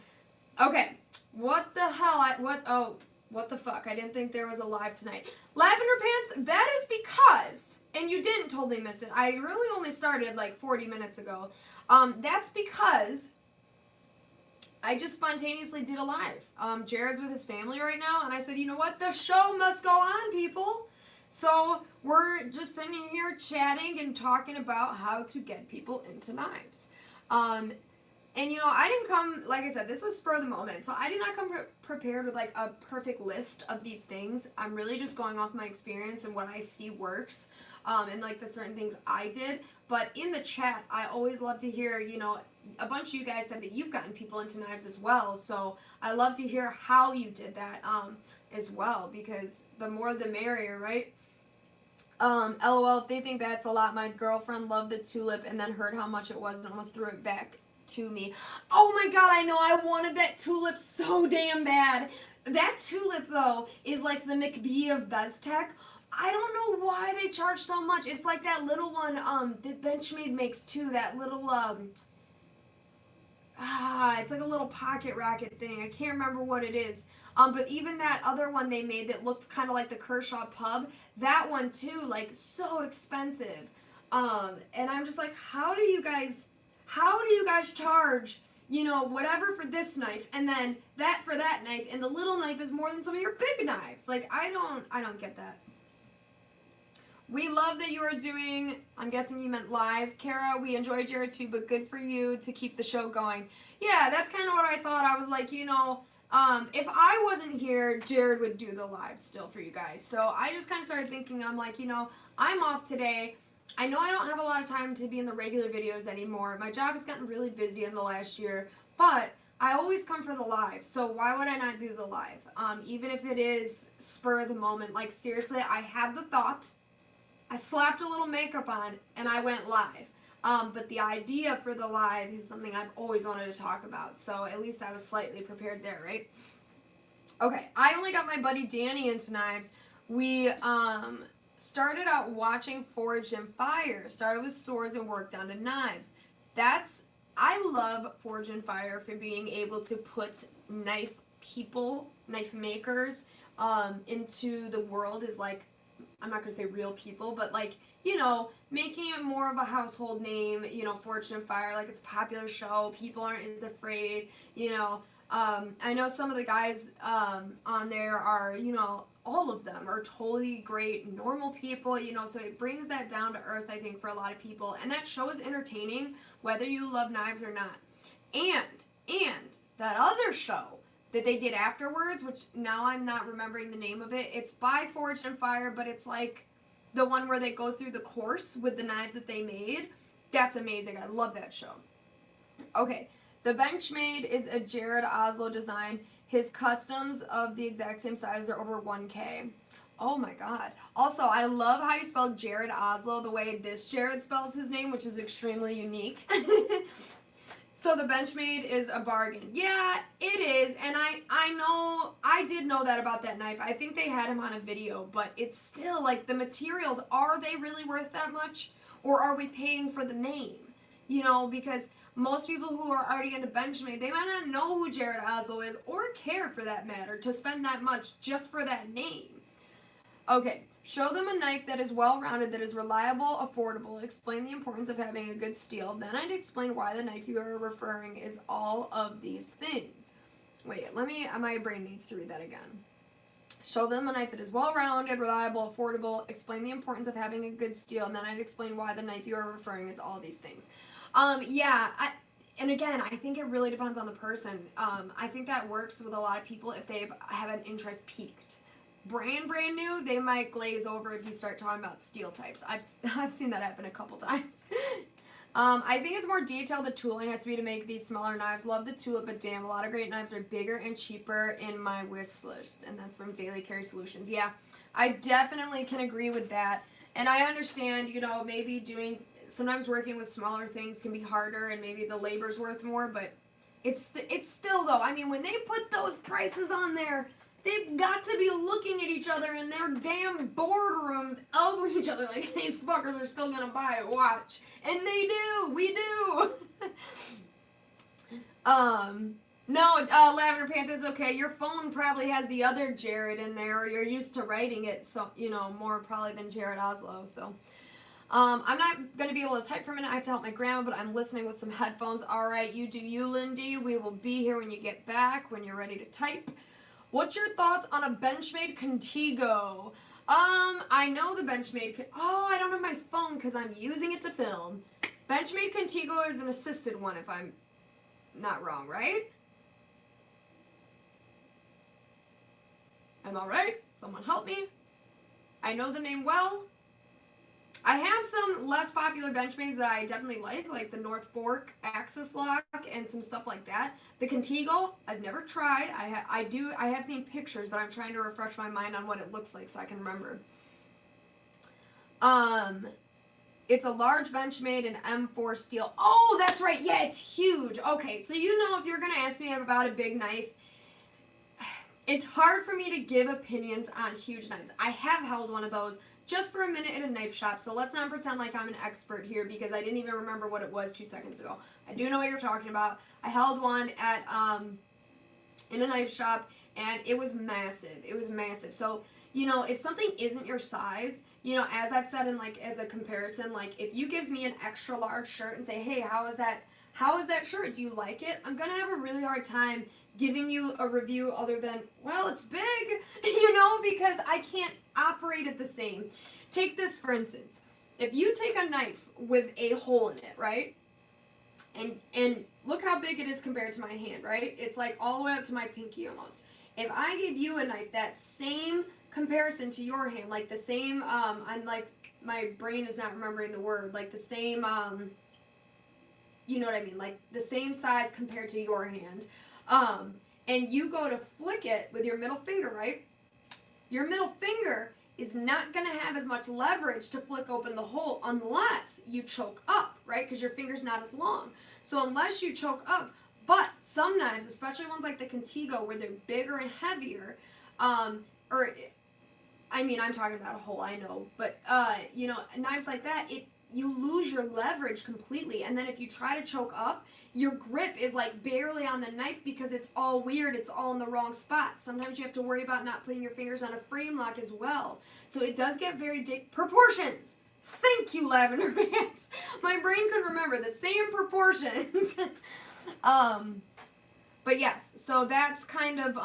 Okay, what the hell? What the fuck? I didn't think there was a live tonight. Lavender Pants, that is because, and you didn't totally miss it, I really only started like 40 minutes ago. That's because I just spontaneously did a live. Jared's with his family right now, and I said, you know what? The show must go on, people. So we're just sitting here chatting and talking about how to get people into knives. And, you know, I didn't come, like I said, this was spur of the moment. So I did not come prepared with, like, a perfect list of these things. I'm really just going off my experience and what I see works, and, like, the certain things I did. But in the chat, I always love to hear, you know, a bunch of you guys said that you've gotten people into knives as well. So I love to hear how you did that, as well, because the more the merrier, right? LOL, if they think that's a lot, my girlfriend loved the tulip and then heard how much it was and almost threw it back to me. Oh my god, I know, I wanted that tulip so damn bad. That tulip, though, is like the McBee of BezTech. I don't know why they charge so much. It's like that little one that Benchmade makes too, that little, it's like a little pocket racket thing. I can't remember what it is. But even that other one they made that looked kind of like the Kershaw Pub, that one too, like, so expensive. And I'm just like, how do you guys charge, you know, whatever for this knife, and then that for that knife, and the little knife is more than some of your big knives? Like, I don't get that. We love that you are doing, I'm guessing you meant live, Kara. We enjoyed Jared too, but good for you to keep the show going. Yeah, that's kind of what I thought. I was like, you know, if I wasn't here, Jared would do the live still for you guys. So I just kind of started thinking, I'm like, you know, I'm off today. I know I don't have a lot of time to be in the regular videos anymore. My job has gotten really busy in the last year, but I always come for the live. So why would I not do the live? Even if it is spur of the moment. Like, seriously, I had the thought, I slapped a little makeup on, and I went live. But the idea for the live is something I've always wanted to talk about. So at least I was slightly prepared there, right? Okay, I only got my buddy Danny into knives. We started out watching Forged in Fire. Started with swords and worked down to knives. I love Forged in Fire for being able to put knife makers into the world as, like, I'm not going to say real people, but, like, you know, making it more of a household name, you know, Forged in Fire, like, it's a popular show, people aren't as afraid, you know. I know some of the guys on there are, you know, all of them are totally great, normal people, you know, so it brings that down to earth, I think, for a lot of people, and that show is entertaining, whether you love knives or not. And that other show that they did afterwards, which now I'm not remembering the name of it. It's by Forged in Fire, but it's like the one where they go through the course with the knives that they made. That's amazing. I love that show. Okay, the Benchmade is a Jared Oslo design. His customs of the exact same size are over 1K. Oh my god. Also, I love how you spelled Jared Oslo the way this Jared spells his name, which is extremely unique. So the Benchmade is a bargain. Yeah, it is, and I know, I did know that about that knife. I think they had him on a video, but it's still, like, the materials, are they really worth that much? Or are we paying for the name? You know, because most people who are already into Benchmade, they might not know who Jared Oslo is, or care for that matter, to spend that much just for that name. Okay, show them a knife that is well-rounded, that is reliable, affordable. Explain the importance of having a good steel. Then I'd explain why the knife you are referring is all of these things. Wait, my brain needs to read that again. Show them a knife that is well-rounded, reliable, affordable. Explain the importance of having a good steel. And then I'd explain why the knife you are referring is all these things. And again, I think it really depends on the person. I think that works with a lot of people if they have an interest peaked. Brand new, they might glaze over if you start talking about steel types. I've seen that happen a couple times. I think it's more detailed. The tooling has to be to make these smaller knives. Love the tulip, but damn, a lot of great knives are bigger and cheaper in my wish list. And that's from Daily Carry Solutions. Yeah, I definitely can agree with that. And I understand, you know, maybe sometimes working with smaller things can be harder and maybe the labor's worth more, but it's still, though, I mean, when they put those prices on there, they've got to be looking at each other in their damn boardrooms, elbowing each other like these fuckers are still gonna buy it. Watch. And they do. We do. No, Lavender Pants, it's okay. Your phone probably has the other Jared in there, or you're used to writing it, so, you know, more probably than Jared Oslo, so. I'm not going to be able to type for a minute. I have to help my grandma, but I'm listening with some headphones. All right, you do you, Lindy. We will be here when you get back, when you're ready to type. What's your thoughts on a Benchmade Contigo? I know the Benchmade... I don't have my phone because I'm using it to film. Benchmade Contigo is an assisted one, if I'm not wrong, right? Am I right? Someone help me. I know the name well. I have some less popular Benchmades that I definitely like the North Fork Axis Lock and some stuff like that. The Contigo, I've never tried. I have seen pictures, but I'm trying to refresh my mind on what it looks like so I can remember. It's a large Benchmade in M4 steel. Oh, that's right. Yeah, it's huge. Okay, so you know if you're going to ask me about a big knife, it's hard for me to give opinions on huge knives. I have held one of those just for a minute in a knife shop, so let's not pretend like I'm an expert here because I didn't even remember what it was 2 seconds ago. I do know what you're talking about. I held one at in a knife shop, and it was massive. It was massive. So, you know, if something isn't your size, you know, as I've said in, like, as a comparison, like, if you give me an extra large shirt and say, hey, how is that shirt? Do you like it? I'm going to have a really hard time giving you a review other than, well, it's big, you know, because I can't operate it the same. Take this, for instance. If you take a knife with a hole in it, right? And look how big it is compared to my hand, right? It's like all the way up to my pinky almost. If I give you a knife that same comparison to your hand, like the same, I'm like, my brain is not remembering the word, like the same, you know what I mean, like the same size compared to your hand, and you go to flick it with your middle finger, right? Your middle finger is not going to have as much leverage to flick open the hole unless you choke up, right? Because your finger's not as long. So unless you choke up, but some knives, especially ones like the Contigo where they're bigger and heavier, I'm talking about a hole, I know, but, you know, knives like that, you lose your leverage completely, and then if you try to choke up, your grip is like barely on the knife because it's all weird, it's all in the wrong spot. Sometimes you have to worry about not putting your fingers on a frame lock as well. So it does get very proportions. Thank you, Lavender Pants. My brain could remember the same proportions. But yes, so that's kind of,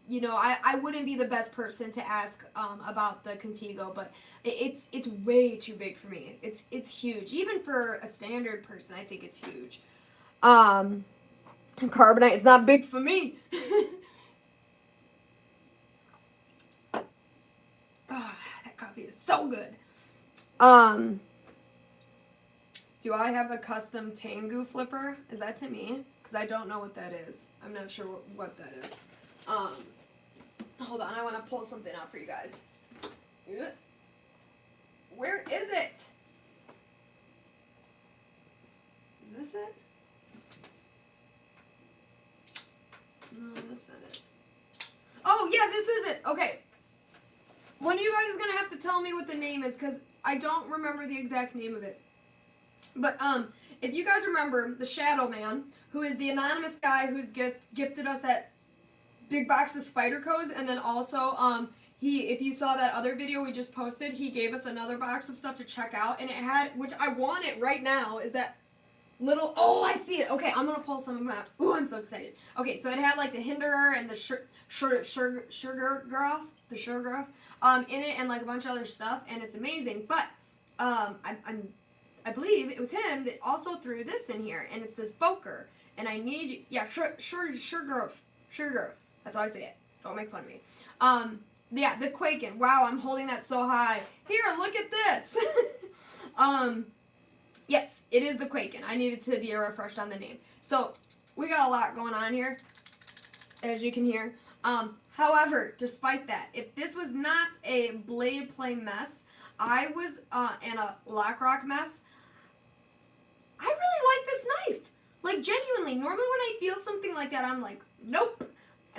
you know, I wouldn't be the best person to ask about the Contigo, but it's way too big for me. It's huge. Even for a standard person, I think it's huge. Carbonite, it's not big for me. That coffee is so good. Do I have a custom Tengu flipper? Is that to me? Because I don't know what that is. I'm not sure what that is. Hold on, I want to pull something out for you guys. Where is it? Is this it? send it. Oh, yeah, this is it. Okay. One of you guys is going to have to tell me what the name is because I don't remember the exact name of it. But, if you guys remember the Shadow Man, who is the anonymous guy who's gifted us that big box of spider codes, and then also, if you saw that other video we just posted, he gave us another box of stuff to check out, and it had, which I want it right now, is that little, oh, I see it. Okay, I'm going to pull some of them out. Ooh, I'm so excited. Okay, so it had, like, the Hinderer and the sugar gruff, in it, and, like, a bunch of other stuff, and it's amazing, but, I believe it was him that also threw this in here, and it's this Boker, and I need, yeah, sugar, that's how I say it. Don't make fun of me. Yeah, the Quaken. Wow, I'm holding that so high. Here, look at this. Yes, it is the Quaken. I needed to be refreshed on the name. So, we got a lot going on here, as you can hear. However, despite that, if this was not a blade play mess, I was in a lock rock mess, I really like this knife. Like, genuinely, normally when I feel something like that, I'm like, nope.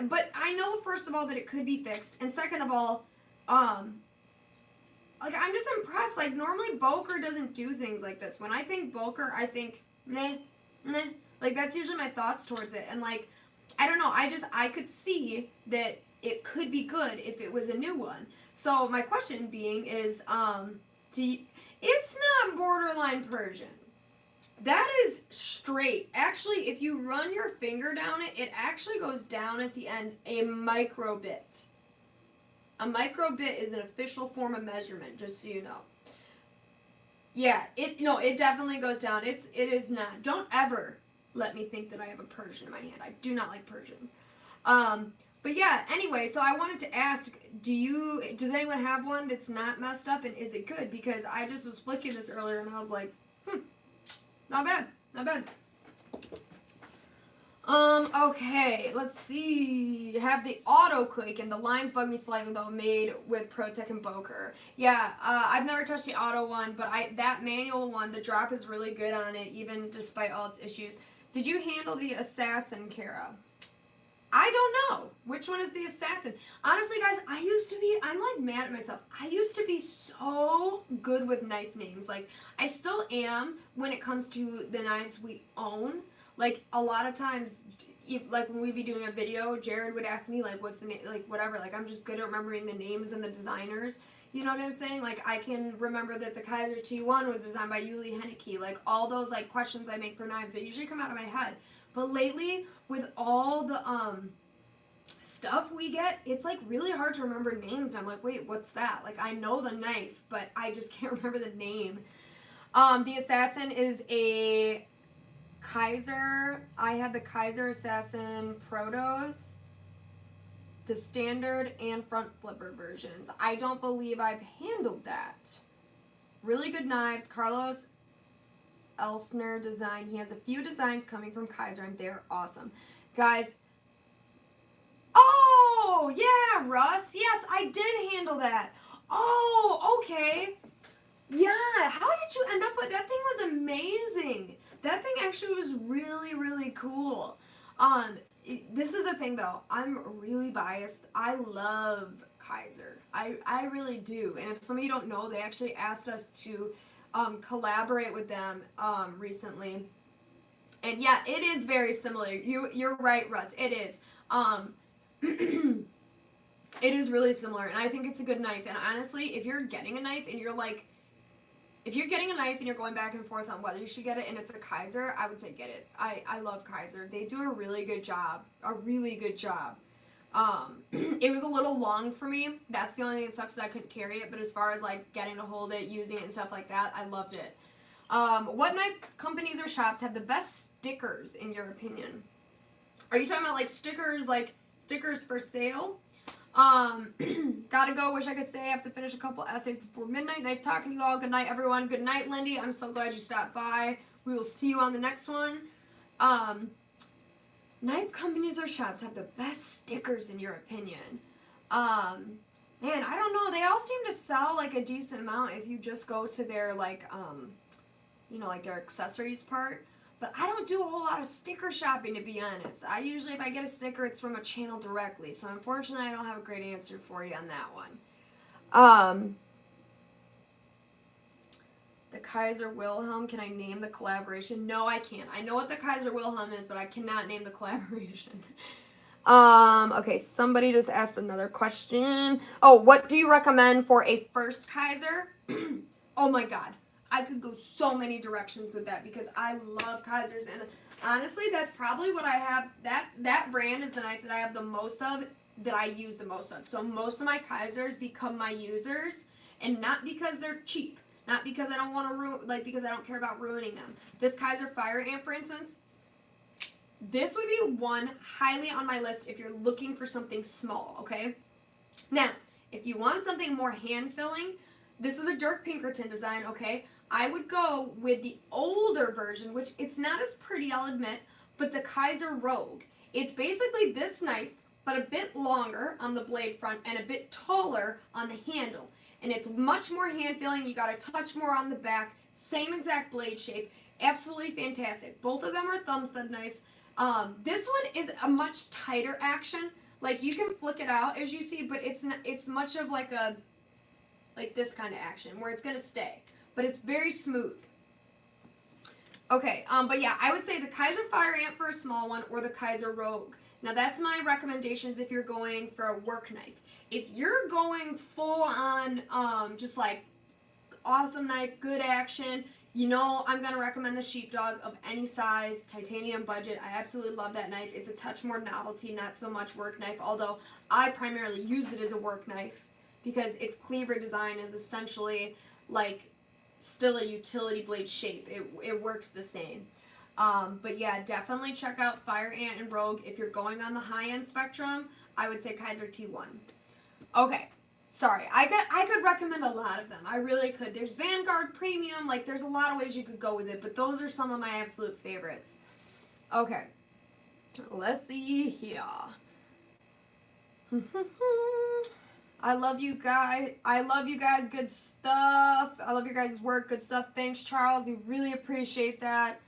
But I know, first of all, that it could be fixed. And second of all, like, I'm just impressed. Like, normally Boker doesn't do things like this. When I think Boker, I think, meh. Like, that's usually my thoughts towards it. And, like, I don't know. I could see that it could be good if it was a new one. So, my question being is, it's not borderline Persian. That is straight. Actually, if you run your finger down it, it actually goes down at the end a microbit. A microbit is an official form of measurement, just so you know. Yeah, it definitely goes down. It is not. Don't ever let me think that I have a Persian in my hand. I do not like Persians. But yeah, anyway, so I wanted to ask, does anyone have one that's not messed up, and is it good? Because I just was flicking this earlier, and I was like, not bad, not bad. Okay, let's see. Have the Auto Quake, and the lines bug me slightly though, made with ProTech and Boker. Yeah, I've never touched the Auto one, but that manual one, the drop is really good on it, even despite all its issues. Did you handle the Assassin, Kara? I don't know. Which one is the Assassin? Honestly, guys, I'm like mad at myself. I used to be so good with knife names. Like, I still am when it comes to the knives we own. Like, a lot of times, like, when we'd be doing a video, Jared would ask me, like, what's the name, like, whatever. Like, I'm just good at remembering the names and the designers. You know what I'm saying? Like, I can remember that the Kaiser T1 was designed by Yuli Henneke. Like, all those, like, questions I make for knives, they usually come out of my head. But lately, with all the, stuff we get, it's, like, really hard to remember names. And I'm like, wait, what's that? Like, I know the knife, but I just can't remember the name. The Assassin is a Kaiser. I had the Kaiser Assassin Protos, the standard and front flipper versions. I don't believe I've handled that. Really good knives. Carlos Elsner design. He has a few designs coming from Kaiser, and they're awesome. Guys, oh, yeah, Russ. Yes, I did handle that. Oh, okay. Yeah, how did you end up with that? Thing was amazing. That thing actually was really, really cool. This is the thing, though. I'm really biased. I love Kaiser. I really do. And if some of you don't know, they actually asked us to collaborate with them recently. And yeah, it is very similar. You're right, Russ. It is. It is really similar, and I think it's a good knife. And honestly, if you're getting a knife and you're like, if you're getting a knife and you're going back and forth on whether you should get it and it's a Kaiser, I would say get it. I love Kaiser. They do a really good job. A really good job. It was a little long for me. That's the only thing that sucks, that I couldn't carry it. But as far as like getting to hold it, using it and stuff like that, I loved it. What knife companies or shops have the best stickers in your opinion? Are you talking about like stickers for sale? Gotta go. Wish I could stay. I have to finish a couple essays before midnight. Nice talking to you all. Good night, everyone. Good night, Lindy. I'm so glad you stopped by. We will see you on the next one. Knife companies or shops have the best stickers in your opinion? Man, I don't know. They all seem to sell like a decent amount if you just go to their like, you know, like their accessories part. But I don't do a whole lot of sticker shopping, to be honest. I usually, if I get a sticker, it's from a channel directly. So unfortunately, I don't have a great answer for you on that one. The Kaiser Wilhelm, can I name the collaboration? No, I can't. I know what the Kaiser Wilhelm is, but I cannot name the collaboration. Okay, somebody just asked another question. Oh, what do you recommend for a first Kaiser? Oh my God. I could go so many directions with that because I love Kaisers, and honestly, that's probably what I have. That brand is the knife that I have the most of, that I use the most of. So most of my Kaisers become my users, and not because they're cheap, not because I don't want to because I don't care about ruining them. This Kaiser Fire Ant, for instance, this would be one highly on my list if you're looking for something small. Okay, now if you want something more hand filling, this is a Dirk Pinkerton design. Okay. I would go with the older version, which it's not as pretty, I'll admit, but the Kaiser Rogue. It's basically this knife, but a bit longer on the blade front and a bit taller on the handle. And it's much more hand-feeling. You got to touch more on the back. Same exact blade shape. Absolutely fantastic. Both of them are thumb stud knives. This one is a much tighter action. Like, you can flick it out, as you see, but it's much of like this kind of action where it's going to stay. But it's very smooth. Okay, but yeah, I would say the Kaiser Fire Ant for a small one, or the Kaiser Rogue. Now that's my recommendations if you're going for a work knife. If you're going full on, just like awesome knife, good action, you know I'm going to recommend the Sheepdog of any size, titanium budget. I absolutely love that knife. It's a touch more novelty, not so much work knife, although I primarily use it as a work knife because its cleaver design is essentially like still a utility blade shape. It works the same. But yeah, definitely check out Fire Ant and Rogue. If you're going on the high-end spectrum, I would say Kaiser T1. Okay, sorry. I could recommend a lot of them. I really could. There's Vanguard Premium. Like, there's a lot of ways you could go with it, but those are some of my absolute favorites. Okay, let's see here. I love you guys. Good stuff. I love your guys' work. Good stuff. Thanks, Charles. We really appreciate that.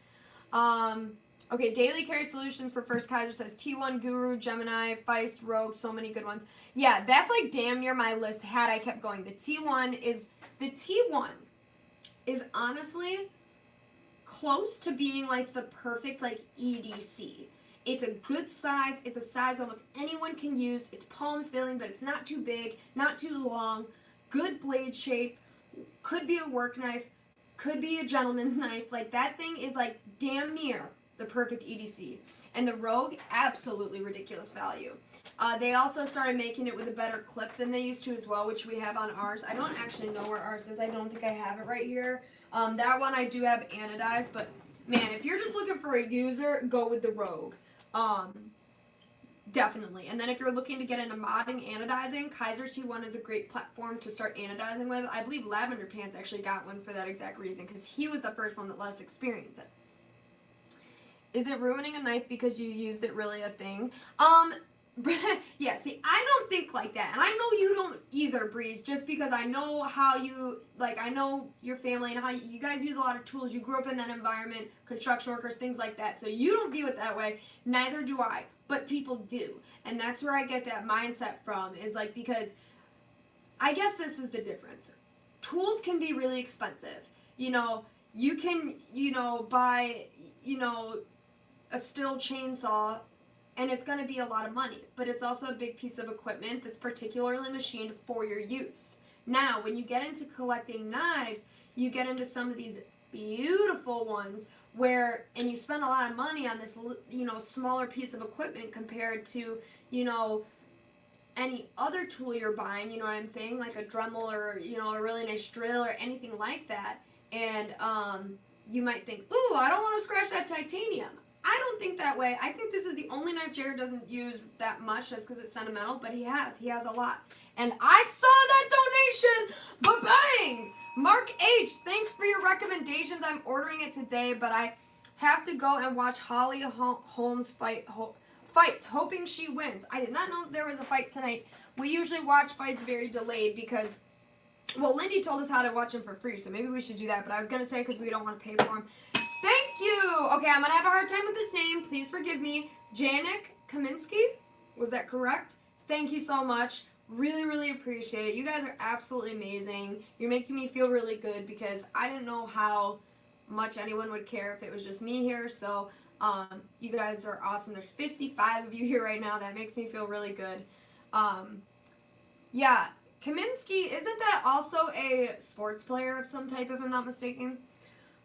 Okay, Daily Carry Solutions for First Kaiser says T1, Guru, Gemini, Feist, Rogue. So many good ones. Yeah, that's like damn near my list had I kept going. The T1 is honestly close to being like the perfect like EDC. It's a good size. It's a size almost anyone can use. It's palm filling, but it's not too big, not too long. Good blade shape. Could be a work knife. Could be a gentleman's knife. Like, that thing is like damn near the perfect EDC. And the Rogue, absolutely ridiculous value. They also started making it with a better clip than they used to as well, which we have on ours. I don't actually know where ours is. I don't think I have it right here. That one I do have anodized, but man, if you're just looking for a user, go with the Rogue. Definitely. And then if you're looking to get into modding anodizing, Kaiser T1 is a great platform to start anodizing with. I believe Lavender Pants actually got one for that exact reason, because he was the first one that let us experience it. Is it ruining a knife because you used it really a thing? Yeah, see, I don't think like that. And I know you don't either, Breeze, just because I know how you, like, I know your family and how you guys use a lot of tools. You grew up in that environment, construction workers, things like that. So you don't view it that way. Neither do I. But people do. And that's where I get that mindset from, is like, because I guess this is the difference. Tools can be really expensive. You know, you can, you know, buy, you know, a Stihl chainsaw, and it's going to be a lot of money, but it's also a big piece of equipment that's particularly machined for your use. Now, when you get into collecting knives, you get into some of these beautiful ones where, and you spend a lot of money on this, you know, smaller piece of equipment compared to, you know, any other tool you're buying, you know what I'm saying, like a Dremel or, you know, a really nice drill or anything like that, and you might think, ooh, I don't want to scratch that titanium. I don't think that way. I think this is the only knife Jared doesn't use that much just because it's sentimental, but he has a lot. And I saw that donation! Ba-bang! Mark H., thanks for your recommendations. I'm ordering it today, but I have to go and watch Holly Holmes fight, hoping she wins. I did not know there was a fight tonight. We usually watch fights very delayed because, well, Lindy told us how to watch them for free, so maybe we should do that, but I was going to say because we don't want to pay for them. Thank you. Okay, I'm gonna have a hard time with this name. Please forgive me. Janik Kaminsky? Was that correct? Thank you so much. Really, really appreciate it. You guys are absolutely amazing. You're making me feel really good because I didn't know how much anyone would care if it was just me here. So, you guys are awesome. There's 55 of you here right now. That makes me feel really good. Yeah, Kaminsky, isn't that also a sports player of some type, if I'm not mistaken?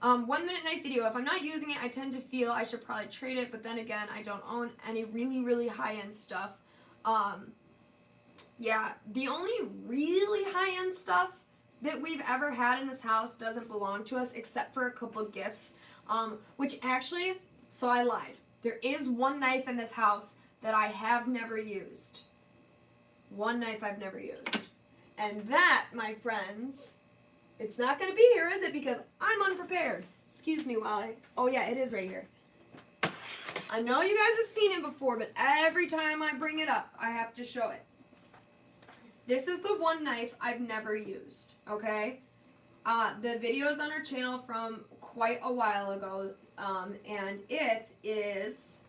1 minute night video. If I'm not using it, I tend to feel I should probably trade it, but then again, I don't own any really, really high-end stuff. Yeah, the only really high-end stuff that we've ever had in this house doesn't belong to us except for a couple of gifts, which actually, so I lied. There is one knife in this house that I have never used. One knife I've never used. And that, my friends, it's not going to be here, is it? Because I'm unprepared. Excuse me while oh yeah, it is right here. I know you guys have seen it before, but every time I bring it up, I have to show it. This is the one knife I've never used, okay? The video is on our channel from quite a while ago, and it is,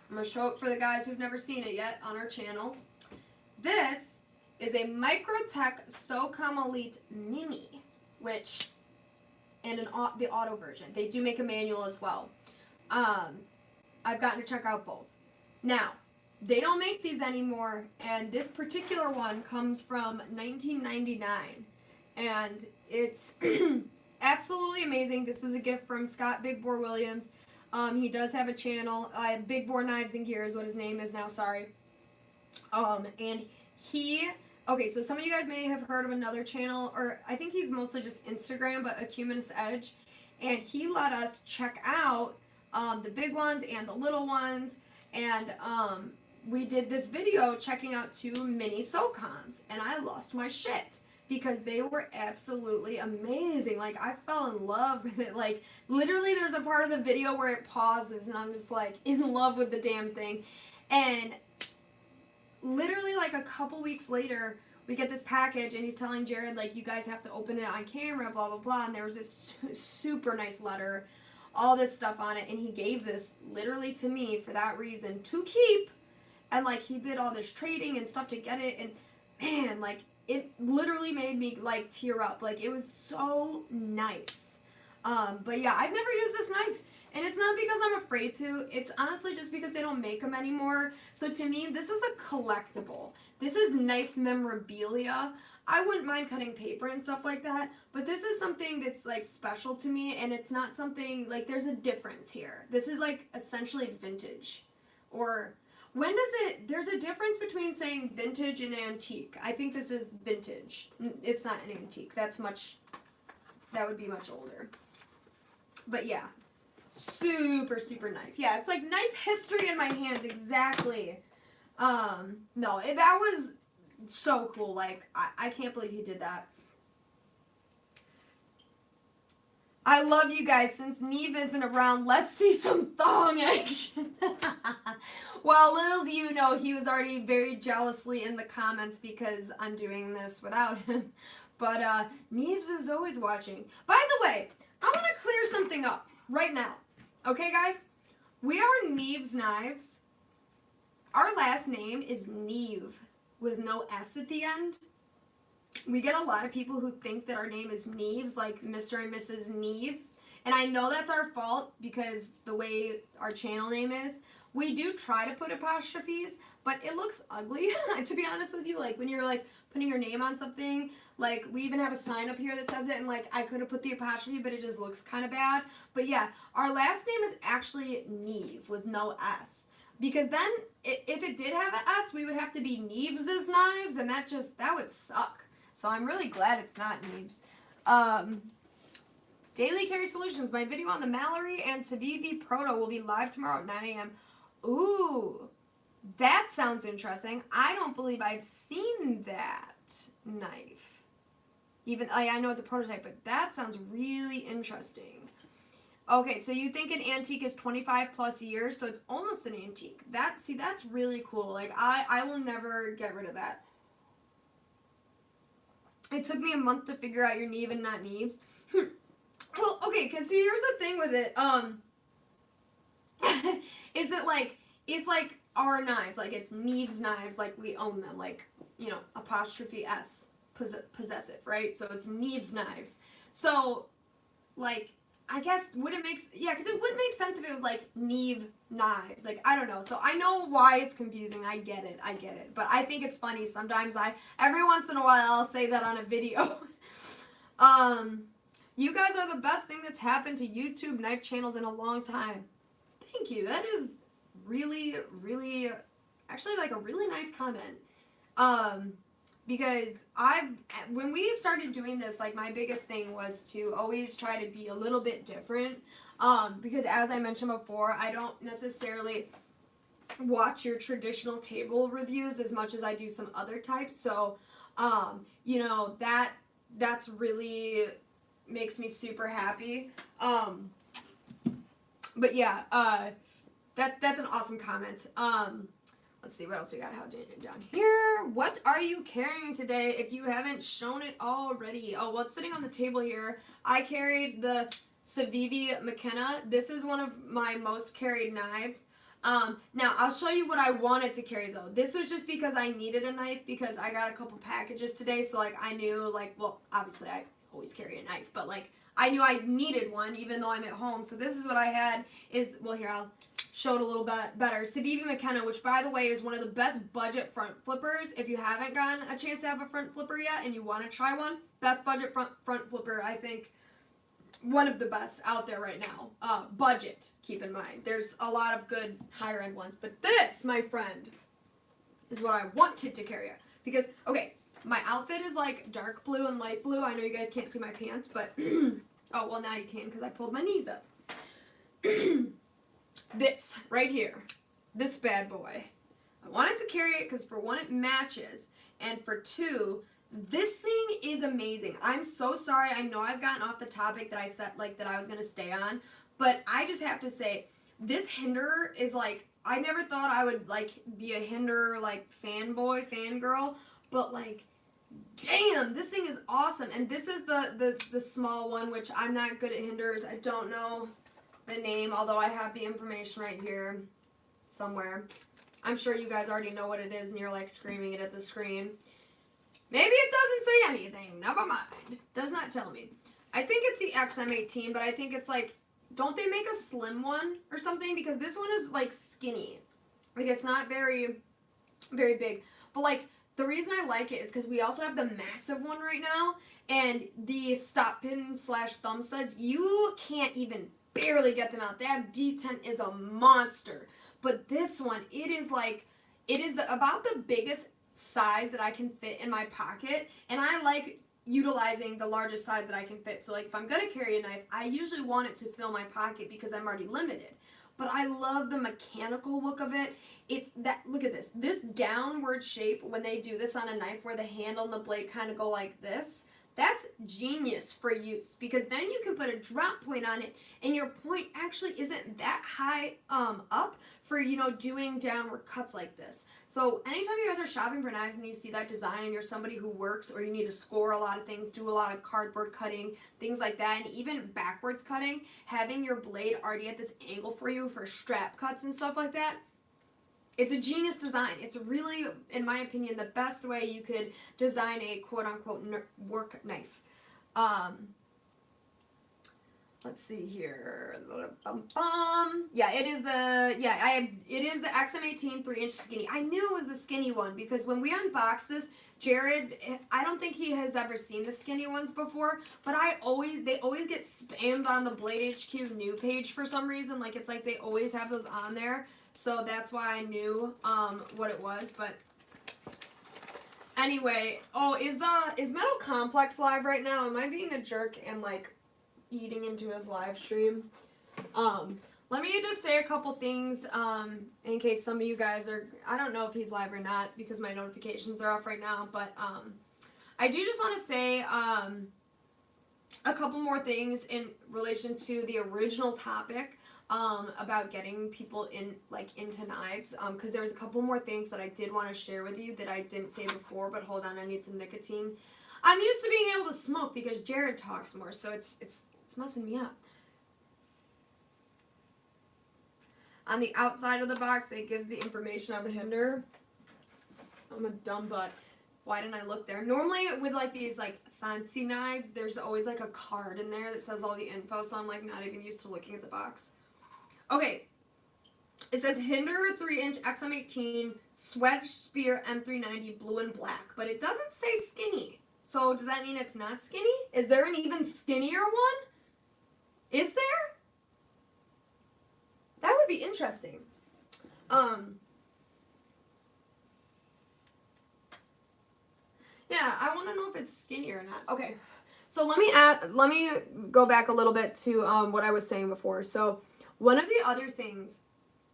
I'm going to show it for the guys who've never seen it yet on our channel. This is a Microtech SOCOM Elite Mini, which, and the auto version. They do make a manual as well. I've gotten to check out both. Now, they don't make these anymore, and this particular one comes from 1999, and it's absolutely amazing. This was a gift from Scott Big Bore Williams. He does have a channel, Big Bore Knives and Gear is what his name is now, sorry. And okay, so some of you guys may have heard of another channel, or I think he's mostly just Instagram, but Acuminous Edge, and he let us check out the big ones and the little ones, and we did this video checking out 2 mini SOCOMs, and I lost my shit because they were absolutely amazing. Like, I fell in love with it. Like, literally there's a part of the video where it pauses, and I'm just like in love with the damn thing. And literally like a couple weeks later, we get this package, and he's telling Jared, like, you guys have to open it on camera, blah, blah, blah. And there was this super nice letter, all this stuff on it, and he gave this literally to me for that reason, to keep. And, like, he did all this trading and stuff to get it, and, man, like, it literally made me, like, tear up. Like, it was so nice. But, yeah, I've never used this knife. And it's not because I'm afraid to. It's honestly just because they don't make them anymore. So to me, this is a collectible. This is knife memorabilia. I wouldn't mind cutting paper and stuff like that. But this is something that's, like, special to me. And it's not something, like, there's a difference here. This is, like, essentially vintage. Or when does it, there's a difference between saying vintage and antique. I think this is vintage. It's not an antique. That would be much older. But yeah. Super, super knife. Yeah, it's like knife history in my hands, exactly. No, that was so cool. Like, I can't believe he did that. I love you guys. Since Neeve isn't around, let's see some thong action. Well, little do you know, he was already very jealously in the comments because I'm doing this without him. But, Neeves is always watching. By the way, I want to clear something up right now. Okay, guys? We are Neeves Knives. Our last name is Neeve with no S at the end. We get a lot of people who think that our name is Neeves, like Mr. and Mrs. Neeves. And I know that's our fault because the way our channel name is. We do try to put apostrophes, but it looks ugly, to be honest with you. Like, when you're, like, putting your name on something, like, we even have a sign up here that says it, and, like, I could have put the apostrophe, but it just looks kind of bad. But, yeah, our last name is actually Neeve with no S. Because then, if it did have an S, we would have to be Neeves' Knives, and that would suck. So I'm really glad it's not Neeves. Daily Carry Solutions. My video on the Mallory and Civivi Proto will be live tomorrow at 9 a.m. Ooh, that sounds interesting. I don't believe I've seen that knife. Even, I know it's a prototype, but that sounds really interesting. Okay, so you think an antique is 25 plus years, so it's almost an antique. See, that's really cool. Like, I will never get rid of that. It took me a month to figure out your Neeve and not Neeves. Well, okay, because see, here's the thing with it. is that like it's like our knives, like it's Neeves Knives, like we own them, like, you know, apostrophe S, possessive, right? So it's Neeves Knives. So like, I guess would it make, yeah, because it would make sense if it was like Neeve Knives, like, I don't know. So I know why it's confusing. I get it, but I think it's funny. Sometimes every once in a while I'll say that on a video. You guys are the best thing that's happened to YouTube knife channels in a long time. Thank you. That is really, really, actually like a really nice comment. Because when we started doing this, like my biggest thing was to always try to be a little bit different. Because as I mentioned before, I don't necessarily watch your traditional table reviews as much as I do some other types. So, you know, that's really makes me super happy. But yeah, that's an awesome comment. Let's see what else we got down here. What are you carrying today if you haven't shown it already? Oh, well, it's sitting on the table here. I carried the Civivi McKenna. This is one of my most carried knives. Now, I'll show you what I wanted to carry, though. This was just because I needed a knife because I got a couple packages today. So, like, I knew, like, well, obviously I always carry a knife. But, like, I knew I needed one even though I'm at home. So this is what I had is, well, here, I'll show it a little bit better. Civivi McKenna, which by the way is one of the best budget front flippers. If you haven't gotten a chance to have a front flipper yet and you want to try one, best budget front flipper, I think one of the best out there right now. Budget, keep in mind. There's a lot of good higher end ones, but this, my friend, is what I wanted to carry. Because, okay, my outfit is like dark blue and light blue. I know you guys can't see my pants, but, oh, well now you can because I pulled my knees up. This right here, this bad boy, I wanted to carry it because for one, it matches, and for two, this thing is amazing. I'm so sorry. I know I've gotten off the topic that I said, like, that I was going to stay on, but I just have to say, this Hinder is, like, I never thought I would, like, be a Hinder, like, fanboy, fangirl, but, like, damn, this thing is awesome. And this is the small one, which I'm not good at Hinders. I don't know the name, although I have the information right here somewhere. I'm sure you guys already know what it is and you're like screaming it at the screen. Maybe it doesn't say anything. Never mind. Does not tell me. I think it's the XM18, but I think it's like, don't they make a slim one or something? Because this one is like skinny. Like it's not very, very big. But like the reason I like it is because we also have the massive one right now. And the stop pin / thumb studs, you can't even barely get them out. That D10 is a monster. But this one, it is like, it is about the biggest size that I can fit in my pocket. And I like utilizing the largest size that I can fit. So like if I'm going to carry a knife, I usually want it to fill my pocket because I'm already limited. But I love the mechanical look of it. It's that, look at this. This downward shape when they do this on a knife where the handle and the blade kind of go like this. That's genius for use because then you can put a drop point on it and your point actually isn't that high up for, you know, doing downward cuts like this. So anytime you guys are shopping for knives and you see that design and you're somebody who works or you need to score a lot of things, do a lot of cardboard cutting, things like that, and even backwards cutting, having your blade already at this angle for you for strap cuts and stuff like that, it's a genius design. It's really, in my opinion, the best way you could design a quote-unquote work knife. Let's see here. Yeah, it is the XM18 3-inch skinny. I knew it was the skinny one because when we unboxed this, Jared, I don't think he has ever seen the skinny ones before, but they always get spammed on the Blade HQ new page for some reason. Like it's like they always have those on there. So that's why I knew what it was, but anyway, oh, is Metal Complex live right now? Am I being a jerk and like eating into his live stream? Let me just say a couple things in case some of you guys are, I don't know if he's live or not because my notifications are off right now, but I do just want to say a couple more things in relation to the original topic. About getting people into knives, because there's a couple more things that I did want to share with you that I didn't say before, but hold on, I need some nicotine. I'm used to being able to smoke because Jared talks more, so it's messing me up. On the outside of the box, it gives the information on the hinder. I'm a dumb butt. Why didn't I look there? Normally with like these like fancy knives, there's always like a card in there that says all the info, so I'm like not even used to looking at the box. Okay. It says Hinder 3-inch XM18 Swedge Spear M390 blue and black, but it doesn't say skinny. So does that mean it's not skinny? Is there an even skinnier one? Is there? That would be interesting. Yeah, I want to know if it's skinny or not. Okay, so let me go back a little bit to what I was saying before. So one of the other things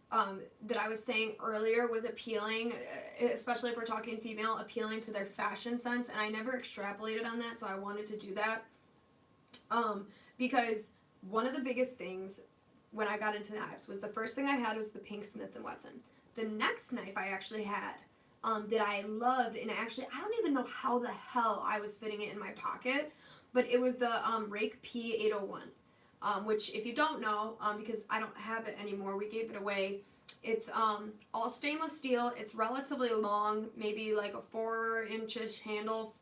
that I was saying earlier was appealing, especially if we're talking female, appealing to their fashion sense, and I never extrapolated on that, so I wanted to do that. Because one of the biggest things when I got into knives was the first thing I had was the pink Smith & Wesson. The next knife I actually had that I loved, and actually I don't even know how the hell I was fitting it in my pocket, but it was the Rake P801. Which, if you don't know, because I don't have it anymore, we gave it away. It's all stainless steel. It's relatively long, maybe like a 4-inch handle.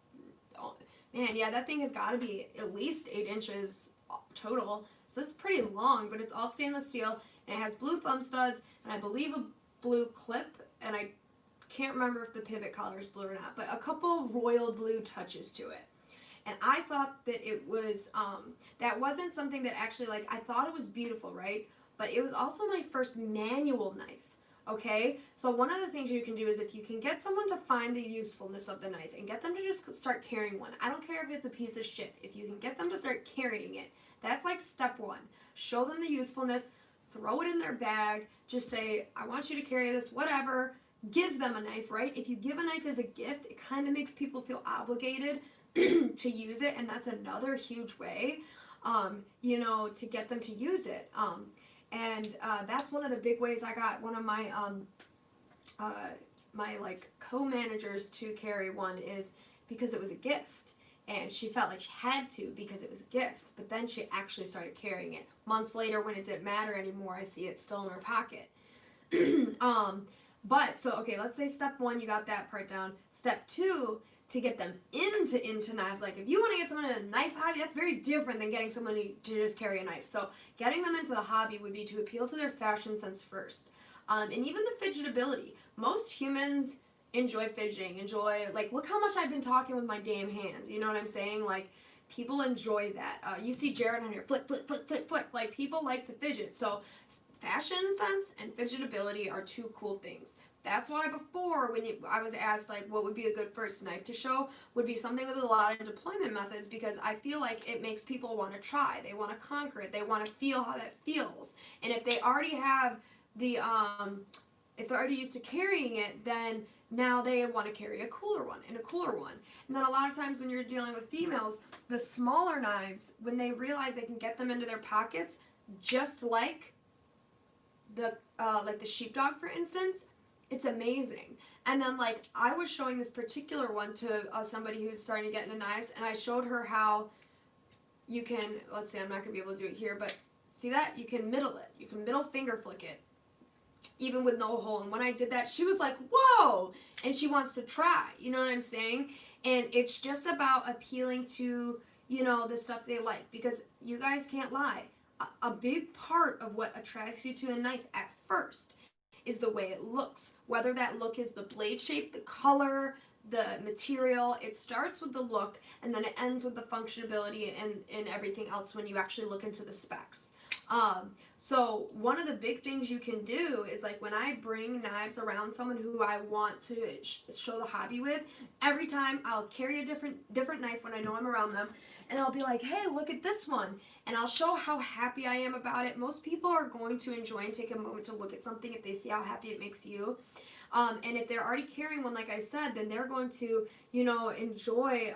Oh, man, yeah, that thing has got to be at least 8 inches total. So it's pretty long, but it's all stainless steel, and it has blue thumb studs, and I believe a blue clip, and I can't remember if the pivot collar is blue or not, but a couple royal blue touches to it. And I thought that it was, that wasn't something that actually, like, I thought it was beautiful, right? But it was also my first manual knife, okay? So one of the things you can do is if you can get someone to find the usefulness of the knife and get them to just start carrying one. I don't care if it's a piece of shit. If you can get them to start carrying it, that's like step one. Show them the usefulness, throw it in their bag, just say, I want you to carry this, whatever. Give them a knife, right? If you give a knife as a gift, it kind of makes people feel obligated to use it, and that's another huge way, you know, to get them to use it. That's one of the big ways I got one of my my like co-managers to carry one, is because it was a gift, and she felt like she had to because it was a gift, but then she actually started carrying it. Months later, when it didn't matter anymore, I see it still in her pocket. But so okay, let's say step one, you got that part down. Step two, to get them into knives. Like if you want to get someone in a knife hobby, that's very different than getting someone to just carry a knife. So getting them into the hobby would be to appeal to their fashion sense first. And even the fidgetability. Most humans enjoy fidgeting, like, look how much I've been talking with my damn hands. You know what I'm saying? Like, people enjoy that. You see Jared on here, flick, flick, flick, flick, flick. Like, people like to fidget. So fashion sense and fidgetability are two cool things. That's why before, when I was asked, like, what would be a good first knife to show, would be something with a lot of deployment methods, because I feel like it makes people want to try. They want to conquer it. They want to feel how that feels. And if they already have the, if they're already used to carrying it, then now they want to carry a cooler one and a cooler one. And then a lot of times when you're dealing with females, the smaller knives, when they realize they can get them into their pockets, just like the sheepdog, for instance, it's amazing. And then, like, I was showing this particular one to somebody who's starting to get into knives, and I showed her how you can, let's see, I'm not going to be able to do it here, but see that? You can middle it. You can middle finger flick it, even with no hole. And when I did that, she was like, whoa! And she wants to try. You know what I'm saying? And it's just about appealing to, you know, the stuff they like. Because you guys can't lie. A big part of what attracts you to a knife at first is the way it looks. Whether that look is the blade shape, the color, the material. It starts with the look, and then it ends with the functionality and everything else when you actually look into the specs. So one of the big things you can do is, like, when I bring knives around someone who I want to show the hobby with, every time I'll carry a different knife when I know I'm around them, and I'll be like, hey, look at this one. And I'll show how happy I am about it. Most people are going to enjoy and take a moment to look at something if they see how happy it makes you. And if they're already carrying one, like I said, then they're going to, you know, enjoy,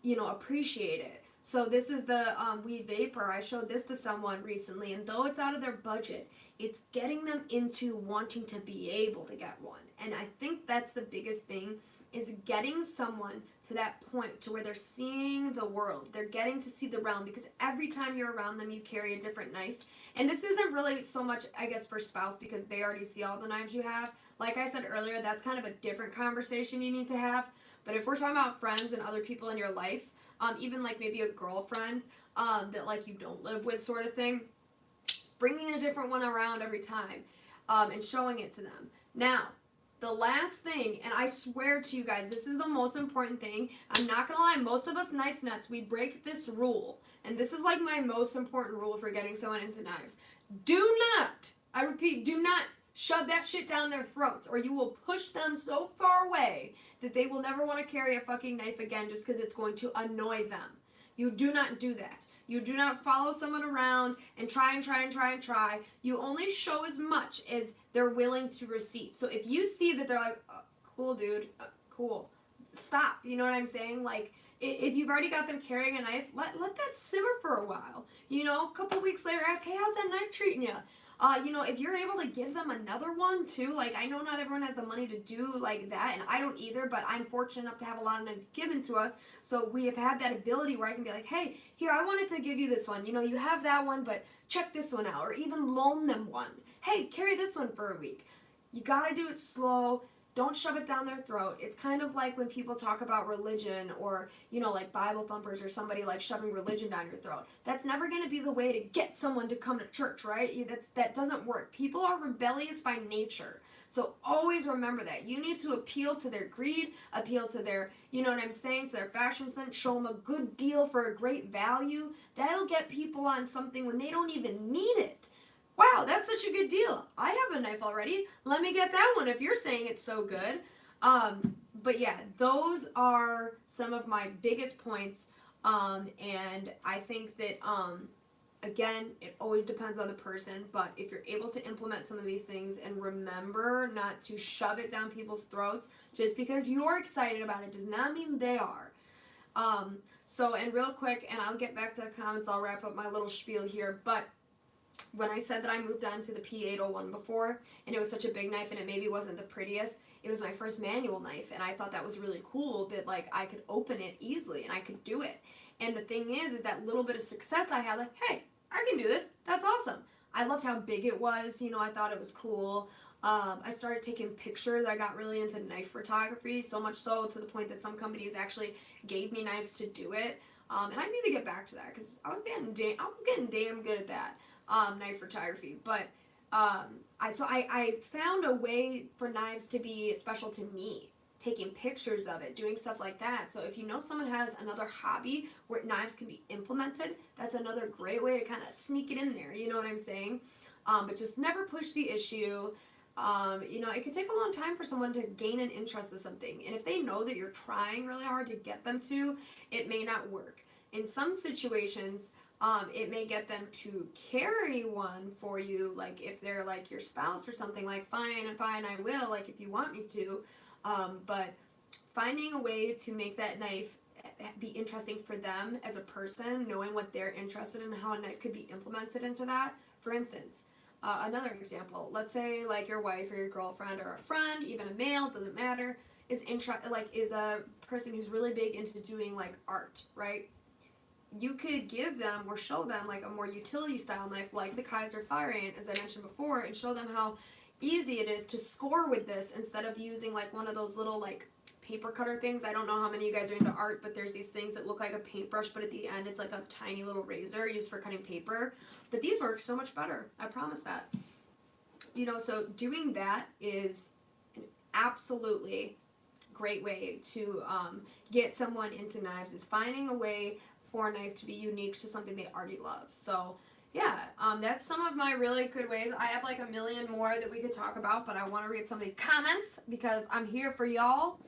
you know, appreciate it. So this is the Weed Vapor. I showed this to someone recently, and though it's out of their budget, it's getting them into wanting to be able to get one. And I think that's the biggest thing, is getting someone to that point to where they're seeing the world. They're getting to see the realm, because every time you're around them, you carry a different knife. And this isn't really so much, I guess, for spouse, because they already see all the knives you have. Like I said earlier, that's kind of a different conversation you need to have. But if we're talking about friends and other people in your life, even like maybe a girlfriend that like you don't live with, sort of thing, bringing a different one around every time and showing it to them. Now, the last thing, and I swear to you guys, this is the most important thing. I'm not going to lie, most of us knife nuts, we break this rule. And this is like my most important rule for getting someone into knives. Do not, I repeat, do not shove that shit down their throats, or you will push them so far away that they will never want to carry a fucking knife again just because it's going to annoy them. You do not do that. You do not follow someone around and try. You only show as much as they're willing to receive. So if you see that they're like, cool, dude, cool, stop. You know what I'm saying? Like, if you've already got them carrying a knife, let that simmer for a while. You know, a couple weeks later, ask, hey, how's that knife treating you? You know, if you're able to give them another one too, like, I know not everyone has the money to do like that, and I don't either, but I'm fortunate enough to have a lot of knives given to us, so we have had that ability where I can be like, hey, here, I wanted to give you this one, you know, you have that one, but check this one out, or even loan them one. Hey, carry this one for a week. You gotta do it slow. Don't shove it down their throat. It's kind of like when people talk about religion, or, you know, like Bible thumpers, or somebody like shoving religion down your throat. That's never going to be the way to get someone to come to church, right? That doesn't work. People are rebellious by nature. So always remember that. You need to appeal to their greed, appeal to their, you know what I'm saying, to their fashion sense, show them a good deal for a great value. That'll get people on something when they don't even need it. Wow, that's such a good deal. I have a knife already. Let me get that one if you're saying it's so good. But yeah, those are some of my biggest points. And I think that, again, it always depends on the person. But if you're able to implement some of these things and remember not to shove it down people's throats, just because you're excited about it does not mean they are. So, and real quick, and I'll get back to the comments, I'll wrap up my little spiel here, but when I said that I moved on to the P801 before, and it was such a big knife, and it maybe wasn't the prettiest, it was my first manual knife, and I thought that was really cool that, like, I could open it easily, and I could do it. And the thing is that little bit of success I had, like, hey, I can do this, that's awesome. I loved how big it was, you know, I thought it was cool. I started taking pictures. I got really into knife photography, so much so to the point that some companies actually gave me knives to do it. And I need to get back to that, because I was getting damn good at that. Knife photography, but I found a way for knives to be special to me, taking pictures of it, doing stuff like that. So if you know someone has another hobby where knives can be implemented, that's another great way to kind of sneak it in there, you know what I'm saying? But just never push the issue. You know, it could take a long time for someone to gain an interest in something, and if they know that you're trying really hard to get them to, it may not work. In some situations, it may get them to carry one for you, like if they're like your spouse or something, like fine, I will, like if you want me to, but finding a way to make that knife be interesting for them as a person, knowing what they're interested in, how a knife could be implemented into that. For instance, another example, let's say like your wife or your girlfriend or a friend, even a male, doesn't matter, is a person who's really big into doing like art, right? You could give them or show them like a more utility style knife like the Kaiser Fire Ant, as I mentioned before, and show them how easy it is to score with this instead of using like one of those little like paper cutter things. I don't know how many of you guys are into art, but there's these things that look like a paintbrush, but at the end it's like a tiny little razor used for cutting paper. But these work so much better, I promise that. You know, so doing that is an absolutely great way to get someone into knives, is finding a way for a knife to be unique to something they already love. So yeah, that's some of my really good ways. I have like a million more that we could talk about, but I want to read some of these comments because I'm here for y'all.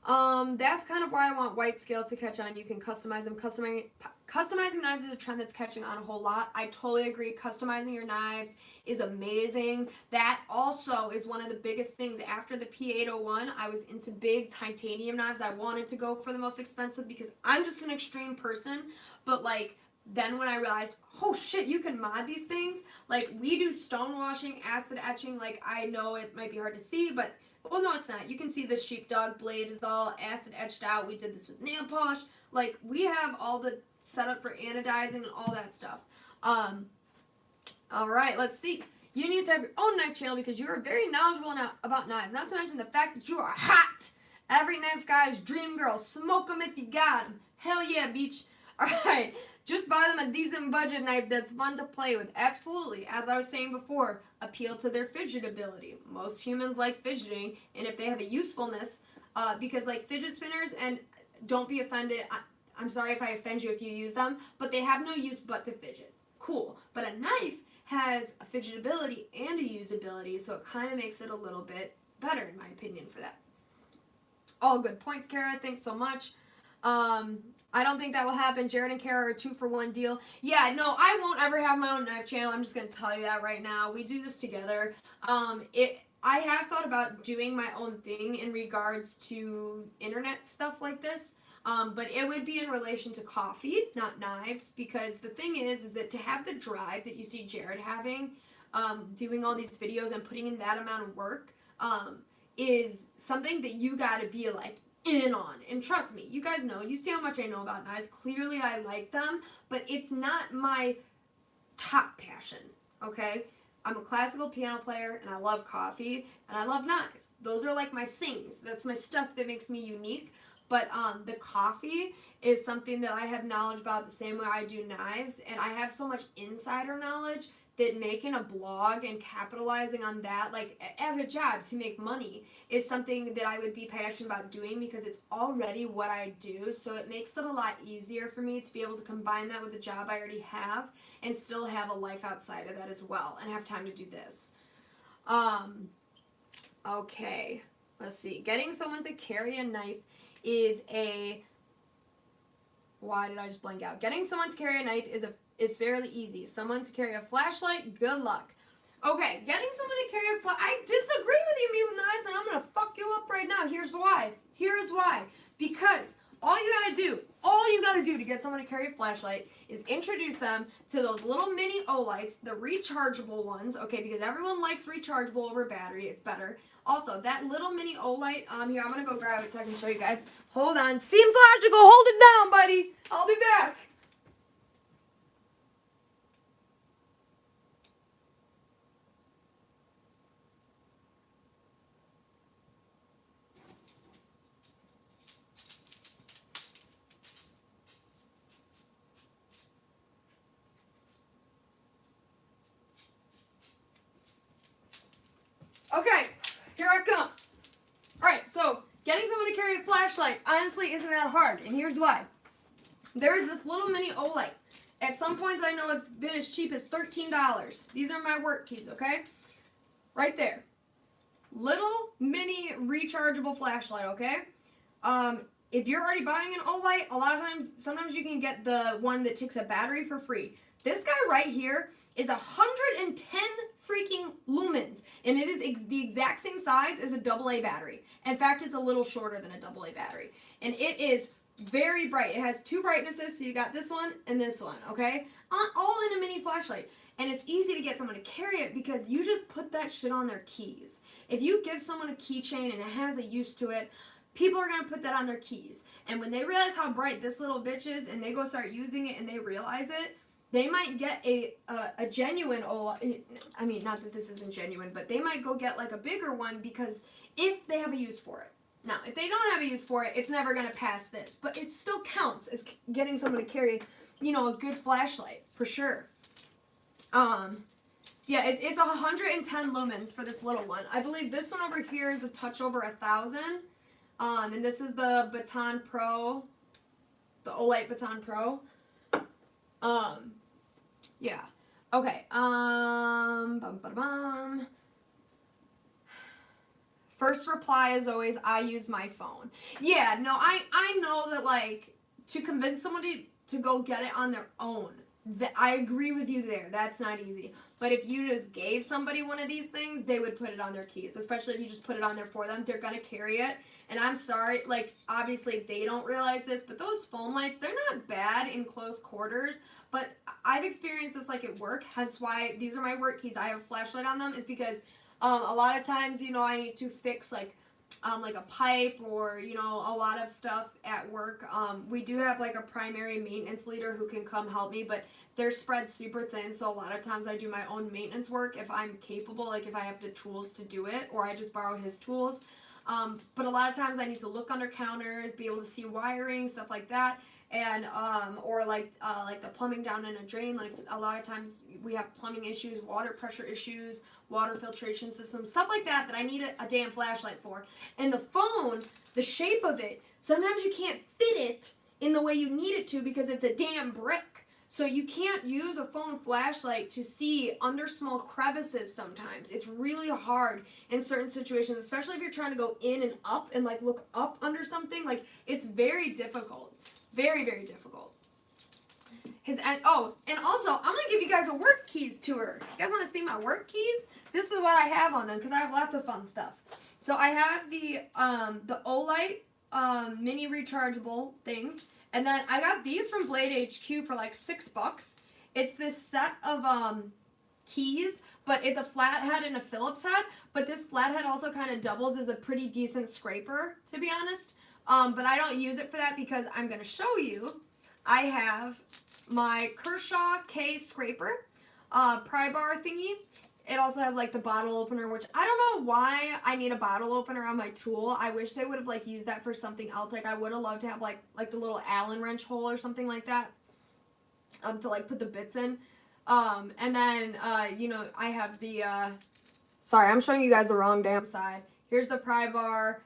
That's kind of why I want white scales to catch on. You can customize them. Customizing knives is a trend that's catching on a whole lot. I totally agree. Customizing your knives is amazing. That also is one of the biggest things. After the P801, I was into big titanium knives. I wanted to go for the most expensive because I'm just an extreme person. But like, then when I realized, oh shit, you can mod these things. Like, we do stone washing, acid etching. Like, I know it might be hard to see, but Well, no, it's not. You can see the sheepdog blade is all acid etched out. We did this with nail polish. Like, we have all the setup for anodizing and all that stuff. All right, let's see. You need to have your own knife channel because you are very knowledgeable about knives. Not to mention the fact that you are hot. Every knife guy's dream girl. Smoke them if you got them. Hell yeah, beach. All right. Just buy them a decent budget knife that's fun to play with. Absolutely. As I was saying before, appeal to their fidget ability. Most humans like fidgeting, and if they have a usefulness, because like fidget spinners, and don't be offended, I'm sorry if I offend you if you use them, but they have no use but to fidget. Cool. But a knife has a fidget ability and a usability, so it kind of makes it a little bit better, in my opinion, for that. All good points, Kara. Thanks so much. I don't think that will happen. Jared and Kara are a 2-for-1 deal. Yeah, no, I won't ever have my own knife channel. I'm just going to tell you that right now. We do this together. I have thought about doing my own thing in regards to internet stuff like this. But it would be in relation to coffee, not knives, because the thing is that to have the drive that you see Jared having, doing all these videos and putting in that amount of work, is something that you got to be like in on. And trust me, you guys know, you see how much I know about knives. Clearly I like them, but it's not my top passion, okay? I'm a classical piano player, and I love coffee, and I love knives. Those are like my things. That's my stuff that makes me unique. But the coffee is something that I have knowledge about the same way I do knives, and I have so much insider knowledge that making a blog and capitalizing on that, like as a job to make money, is something that I would be passionate about doing because it's already what I do. So it makes it a lot easier for me to be able to combine that with the job I already have and still have a life outside of that as well and have time to do this. Okay, let's see. Getting someone to carry a knife is a... Why did I just blank out? Getting someone to carry a knife is fairly easy. Someone to carry a flashlight, good luck. Okay, getting someone to carry a I disagree with you, me with knives, and I'm going to fuck you up right now. Here's why. Here's why. Because all you got to do to get someone to carry a flashlight is introduce them to those little mini O-lights, the rechargeable ones, okay, because everyone likes rechargeable over battery. It's better. Also, that little mini O-light, here, I'm going to go grab it so I can show you guys. Hold on. Seems logical. Hold it down, buddy. I'll be back. Okay, here I come. Alright, so getting someone to carry a flashlight honestly isn't that hard, and here's why. There's this little mini O-light. At some points I know it's been as cheap as $13. These are my work keys, okay? Right there. Little mini rechargeable flashlight, okay? If you're already buying an O-light, sometimes you can get the one that takes a battery for free. This guy right here is 110 freaking lumens, and it is the exact same size as a AA battery. In fact, it's a little shorter than a AA battery, and it is very bright. It has two brightnesses, so you got this one and this one, okay? All in a mini flashlight, and it's easy to get someone to carry it because you just put that shit on their keys. If you give someone a keychain and it has a use to it, people are going to put that on their keys, and when they realize how bright this little bitch is and they go start using it and they realize it, they might get a genuine O-light. I mean, not that this isn't genuine, but they might go get like a bigger one because if they have a use for it. Now, if they don't have a use for it, it's never going to pass this. But it still counts as getting someone to carry, you know, a good flashlight, for sure. Yeah, it's 110 lumens for this little one. I believe this one over here is a touch over 1,000. And this is the Baton Pro, the O-light Baton Pro. Yeah. Okay. First reply is always, I use my phone. Yeah, no, I know that, like, to convince somebody to go get it on their own, I agree with you there. That's not easy. But if you just gave somebody one of these things, they would put it on their keys. Especially if you just put it on there for them. They're going to carry it. And I'm sorry, like, obviously they don't realize this, but those phone lights, they're not bad in close quarters. But I've experienced this, like, at work. Hence why these are my work keys. I have a flashlight on them. Is because A lot of times, you know, I need to fix like a pipe or, you know, a lot of stuff at work. We do have like a primary maintenance leader who can come help me, but they're spread super thin, so a lot of times I do my own maintenance work if I'm capable, like if I have the tools to do it, or I just borrow his tools. But a lot of times I need to look under counters, be able to see wiring, stuff like that. And or like the plumbing down in a drain. Like a lot of times we have plumbing issues, water pressure issues, water filtration systems, stuff like that I need a damn flashlight for. And the phone, the shape of it, sometimes you can't fit it in the way you need it to because it's a damn brick. So you can't use a phone flashlight to see under small crevices sometimes. It's really hard in certain situations, especially if you're trying to go in and up and like look up under something. Like it's very difficult. Very, very difficult. And also, I'm going to give you guys a work keys tour. You guys want to see my work keys? This is what I have on them because I have lots of fun stuff. So I have the Olight mini rechargeable thing. And then I got these from Blade HQ for like $6. It's this set of keys, but it's a flathead and a Phillips head. But this flathead also kind of doubles as a pretty decent scraper, to be honest. But I don't use it for that because I'm going to show you. I have my Kershaw K scraper, pry bar thingy. It also has like the bottle opener, which I don't know why I need a bottle opener on my tool. I wish they would have like used that for something else. Like I would have loved to have like the little Allen wrench hole or something like that to like put the bits in. And then, you know, I have the, sorry, I'm showing you guys the wrong damn side. Here's the pry bar.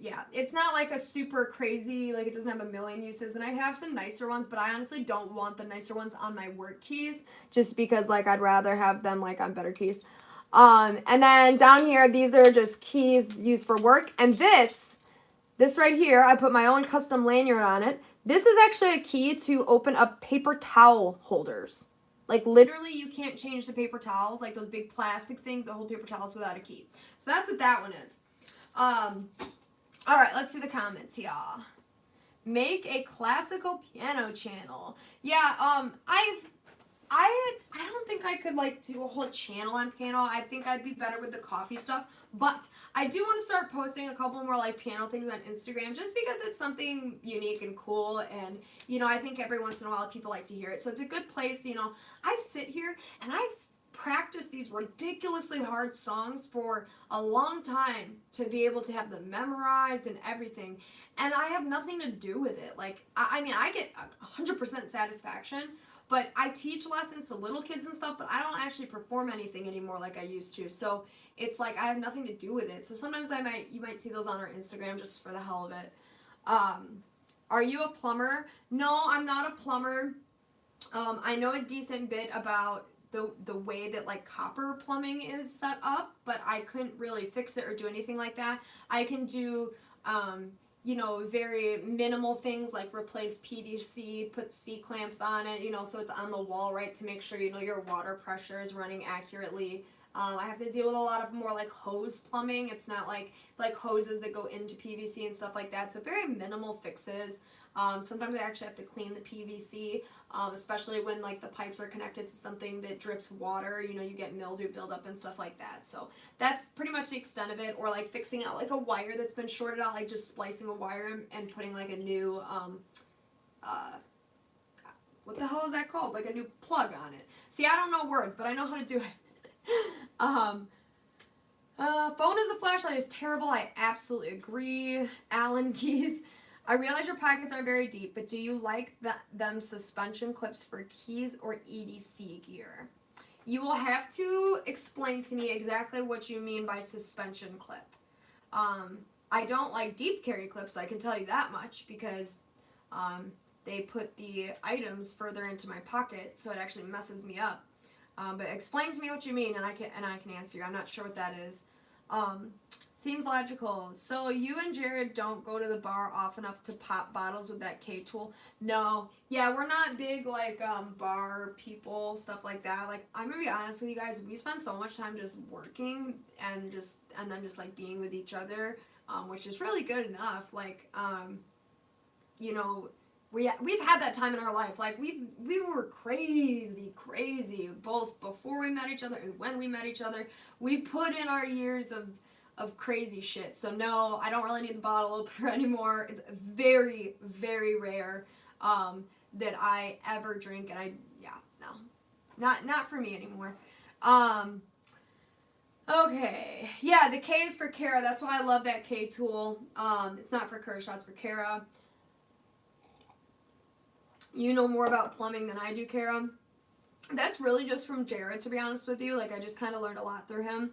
Yeah, it's not like a super crazy, like it doesn't have a million uses, and I have some nicer ones, but I honestly don't want the nicer ones on my work keys, just because like I'd rather have them like on better keys. And then down here, these are just keys used for work, and this right here, I put my own custom lanyard on it. This is actually a key to open up paper towel holders. Like literally you can't change the paper towels, like those big plastic things that hold paper towels without a key. So that's what that one is. All right, let's see the comments here. Make a classical piano channel. Yeah, I don't think I could like do a whole channel on piano. I think I'd be better with the coffee stuff, but I do want to start posting a couple more like piano things on Instagram just because it's something unique and cool, and you know, I think every once in a while people like to hear it. So it's a good place, you know. I sit here and I practice these ridiculously hard songs for a long time to be able to have them memorized and everything, and I have nothing to do with it. Like I mean, I get 100% satisfaction, but I teach lessons to little kids and stuff, but I don't actually perform anything anymore like I used to. So it's like I have nothing to do with it. So sometimes you might see those on our Instagram just for the hell of it. Are you a plumber? No, I'm not a plumber. I know a decent bit about the way that like copper plumbing is set up, but I couldn't really fix it or do anything like that. I can do you know, very minimal things like replace PVC, put C-clamps on it, you know, so it's on the wall, right, to make sure, you know, your water pressure is running accurately. I have to deal with a lot of more like hose plumbing. It's not like, it's like hoses that go into PVC and stuff like that, so very minimal fixes. Sometimes I actually have to clean the PVC, especially when like the pipes are connected to something that drips water, you know, you get mildew buildup and stuff like that. So that's pretty much the extent of it. Or like fixing out like a wire that's been shorted out, like just splicing a wire and putting like a new, what the hell is that called? Like a new plug on it. See, I don't know words, but I know how to do it. Phone as a flashlight is terrible. I absolutely agree. Allen keys. I realize your pockets are very deep, but do you like them suspension clips for keys or EDC gear? You will have to explain to me exactly what you mean by suspension clip. I don't like deep carry clips, I can tell you that much, because they put the items further into my pocket, so it actually messes me up. But explain to me what you mean, and I can answer you. I'm not sure what that is. Seems logical. So you and Jared don't go to the bar often enough to pop bottles with that K tool? No. Yeah, we're not big like bar people, stuff like that. Like, I'm gonna be honest with you guys, we spend so much time just working and then just like being with each other, which is really good enough. Like, you know, we've had that time in our life. Like we were crazy, both before we met each other and when we met each other. We put in our years of crazy shit. So no, I don't really need the bottle opener anymore. It's very, very rare that I ever drink, and not for me anymore. Okay, yeah, the K is for Kara. That's why I love that K tool. It's not for Kershaw, it's for Kara. You know more about plumbing than I do, Kara. That's really just from Jared, to be honest with you. Like, I just kind of learned a lot through him.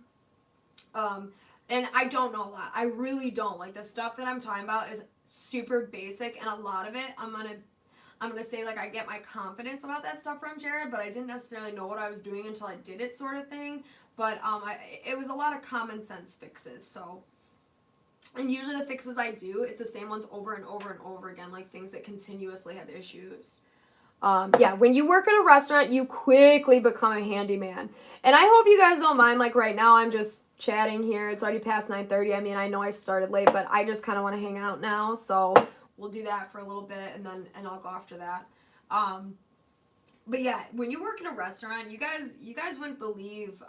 And I don't know a lot. I really don't. Like, the stuff that I'm talking about is super basic, and a lot of it, I'm gonna say, like, I get my confidence about that stuff from Jared, but I didn't necessarily know what I was doing until I did it, sort of thing. But it was a lot of common sense fixes, so. And usually the fixes I do, it's the same ones over and over and over again, like things that continuously have issues. Yeah, when you work at a restaurant, you quickly become a handyman. And I hope you guys don't mind, like right now I'm just chatting here. It's already past 9:30. I mean, I know I started late, but I just kind of want to hang out now. So we'll do that for a little bit, and I'll go after that. But yeah, when you work in a restaurant, you guys wouldn't believe,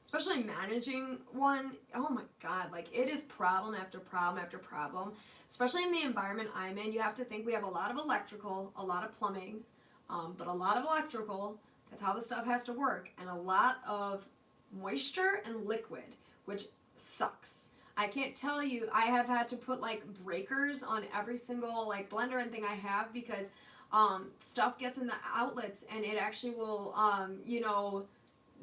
especially managing one, oh my god, like it is problem after problem after problem. Especially in the environment I'm in, you have to think we have a lot of electrical, a lot of plumbing, but a lot of electrical, that's how the stuff has to work, and a lot of moisture and liquid, which sucks. I can't tell you, I have had to put like breakers on every single like blender and thing I have because stuff gets in the outlets and it actually will, you know,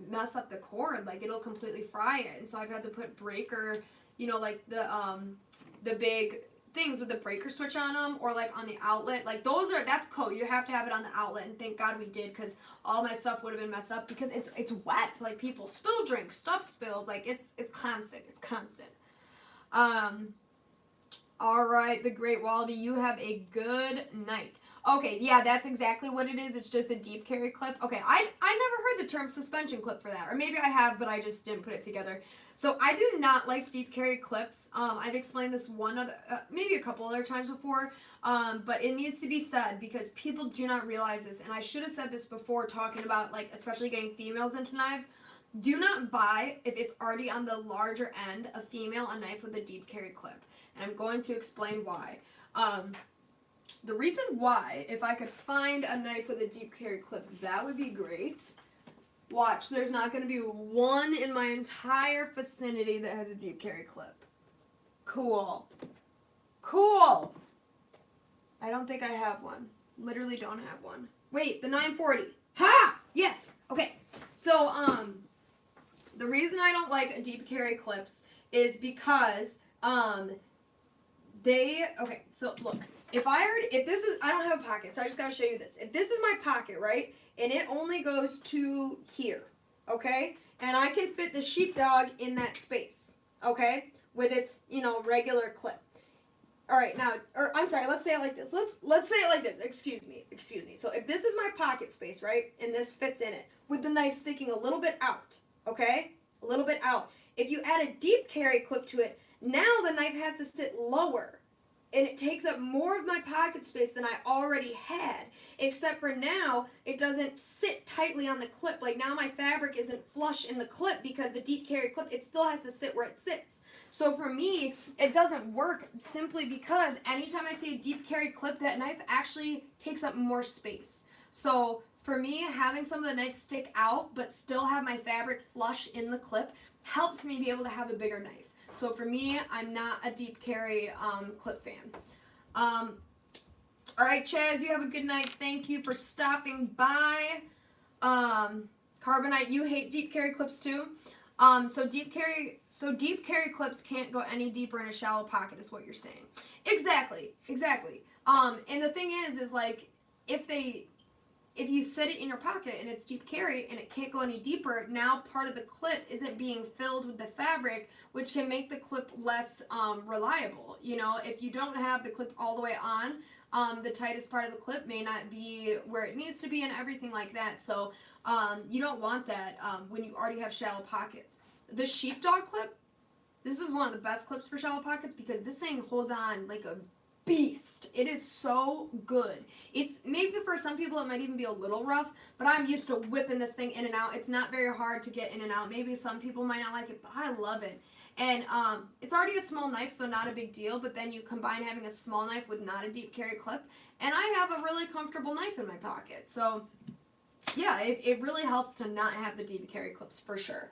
mess up the cord. Like it'll completely fry it. And so I've had to put breaker, you know, like the big things with the breaker switch on them, or like on the outlet. Like that's code. You have to have it on the outlet, and thank God we did, because all my stuff would have been messed up because it's wet. Like people spill drinks, stuff spills. Like it's constant. It's constant. All right, the Great Wallaby, you have a good night. Okay, yeah, that's exactly what it is. It's just a deep carry clip. Okay, I never heard the term suspension clip for that. Or maybe I have, but I just didn't put it together. So I do not like deep carry clips. I've explained this maybe a couple other times before, but it needs to be said because people do not realize this. And I should have said this before, talking about, like, especially getting females into knives. Do not buy, if it's already on the larger end, a knife with a deep carry clip. And I'm going to explain why. The reason why, if I could find a knife with a deep carry clip, that would be great. Watch, there's not going to be one in my entire vicinity that has a deep carry clip. Cool. Cool. I don't think I have one. Literally don't have one. Wait, the 940. Ha! Yes! Okay. So, the reason I don't like deep carry clips is because, okay, so look. I don't have a pocket, so I just gotta show you this. If this is my pocket, right, and it only goes to here, okay, and I can fit the sheepdog in that space, okay, with its, you know, regular clip. All right, now, I'm sorry, let's say it like this. Let's say it like this. Excuse me. So if this is my pocket space, right, and this fits in it, with the knife sticking a little bit out, okay, a little bit out. If you add a deep carry clip to it, now the knife has to sit lower. And it takes up more of my pocket space than I already had. Except for now, it doesn't sit tightly on the clip. Like now my fabric isn't flush in the clip because the deep carry clip, it still has to sit where it sits. So for me, it doesn't work simply because anytime I see a deep carry clip, that knife actually takes up more space. So for me, having some of the knives stick out but still have my fabric flush in the clip helps me be able to have a bigger knife. So for me, I'm not a deep carry clip fan. All right, Chaz, you have a good night. Thank you for stopping by. Carbonite, you hate deep carry clips too. So deep carry clips can't go any deeper in a shallow pocket, is what you're saying. Exactly. And the thing is like if you set it in your pocket and it's deep carry and it can't go any deeper, now part of the clip isn't being filled with the fabric, which can make the clip less reliable. You know, if you don't have the clip all the way on, the tightest part of the clip may not be where it needs to be and everything like that. So you don't want that when you already have shallow pockets. The sheepdog clip, this is one of the best clips for shallow pockets because this thing holds on like a beast. It is so good. It's maybe for some people it might even be a little rough, but I'm used to whipping this thing in and out. It's not very hard to get in and out. Maybe some people might not like it, but I love it. And it's already a small knife, so not a big deal, but then you combine having a small knife with not a deep carry clip, and I have a really comfortable knife in my pocket. So yeah, it really helps to not have the deep carry clips for sure.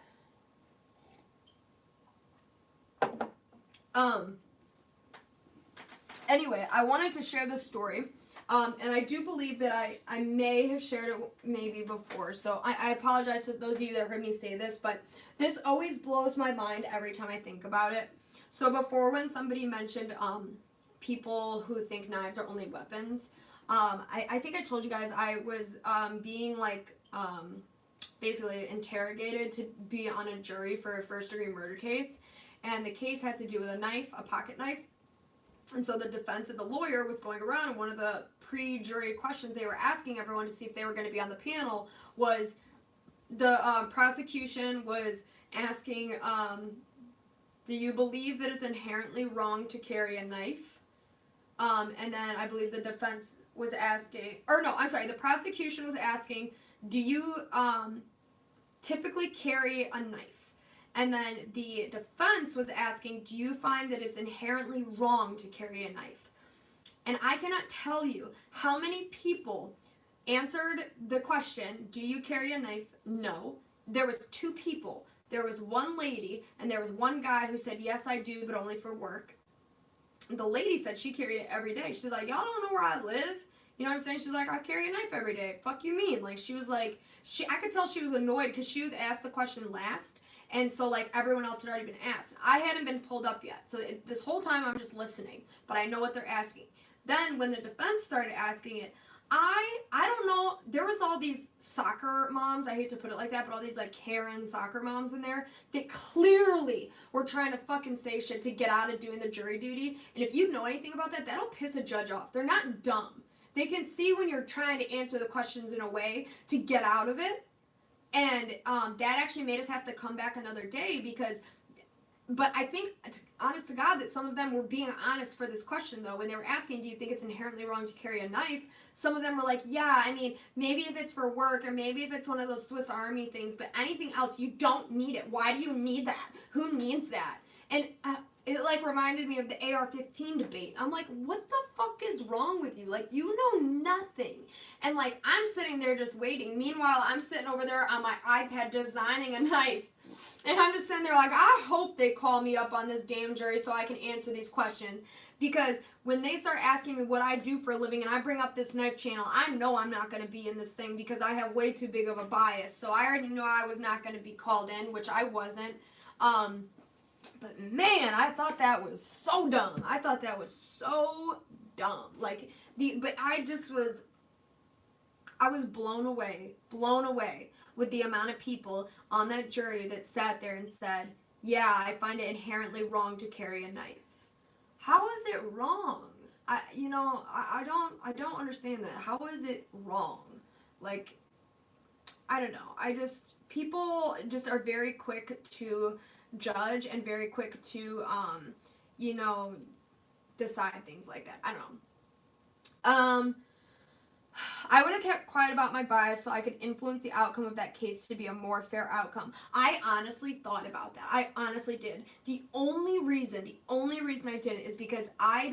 Anyway, I wanted to share this story, and I do believe that I may have shared it maybe before, so I apologize to those of you that heard me say this, but this always blows my mind every time I think about it. So before, when somebody mentioned people who think knives are only weapons, I think I told you guys I was being like basically interrogated to be on a jury for a first-degree murder case, and the case had to do with a knife, a pocket knife. And so the defense of the lawyer was going around, and one of the pre-jury questions they were asking everyone to see if they were going to be on the panel was the prosecution was asking, do you believe that it's inherently wrong to carry a knife? And then I believe the defense was asking, or no, I'm sorry, the prosecution was asking, do you typically carry a knife? And then the defense was asking, do you find that it's inherently wrong to carry a knife? And I cannot tell you how many people answered the question, do you carry a knife? No. There was 2 people. There was one lady, and there was one guy who said, yes, I do, but only for work. The lady said she carried it every day. She's like, y'all don't know where I live? You know what I'm saying? She's like, I carry a knife every day. Fuck you mean? Like, she was like, I could tell she was annoyed because she was asked the question last. And so, like, everyone else had already been asked. I hadn't been pulled up yet. So this whole time I'm just listening. But I know what they're asking. Then when the defense started asking it, I don't know. There was all these soccer moms. I hate to put it like that. But all these, like, Karen soccer moms in there that clearly were trying to fucking say shit to get out of doing the jury duty. And if you know anything about that, that'll piss a judge off. They're not dumb. They can see when you're trying to answer the questions in a way to get out of it. And that actually made us have to come back another day because, but I think, honest to God, that some of them were being honest for this question, though. When they were asking, do you think it's inherently wrong to carry a knife? Some of them were like, yeah, I mean, maybe if it's for work or maybe if it's one of those Swiss Army things, but anything else, you don't need it. Why do you need that? Who needs that? And it, like, reminded me of the AR-15 debate. I'm like, what the fuck is wrong with you? Like, you know nothing. And, like, I'm sitting there just waiting. Meanwhile, I'm sitting over there on my iPad designing a knife. And I'm just sitting there like, I hope they call me up on this damn jury so I can answer these questions. Because when they start asking me what I do for a living and I bring up this knife channel, I know I'm not going to be in this thing because I have way too big of a bias. So I already knew I was not going to be called in, which I wasn't. But man, I thought that was so dumb. I thought that was so dumb. Like, but I was blown away with the amount of people on that jury that sat there and said, yeah, I find it inherently wrong to carry a knife. How is it wrong? I don't understand that. How is it wrong? Like, I don't know. People just are very quick to judge and very quick to, decide things like that. I don't know. I would have kept quiet about my bias so I could influence the outcome of that case to be a more fair outcome. I honestly thought about that. I honestly did. The only reason I did it is because I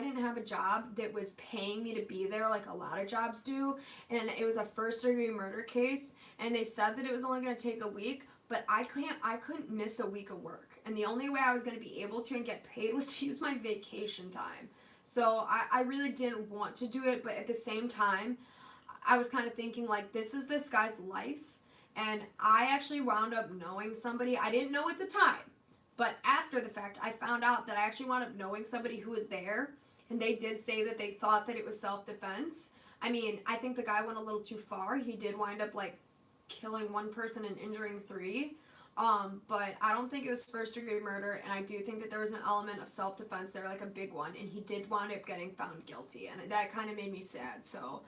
didn't have a job that was paying me to be there like a lot of jobs do, and it was a first-degree murder case, and they said that it was only going to take a week, but I couldn't miss a week of work, and the only way I was going to be able to and get paid was to use my vacation time. So I really didn't want to do it, but at the same time, I was kind of thinking, like, this is this guy's life, and I actually wound up knowing somebody. I didn't know at the time, but after the fact, I found out that I actually wound up knowing somebody who was there, and they did say that they thought that it was self-defense. I mean, I think the guy went a little too far. He did wind up, like, killing one person and injuring 3. But I don't think it was first-degree murder, and I do think that there was an element of self-defense there, like a big one, and he did wind up getting found guilty, and that kind of made me sad. So,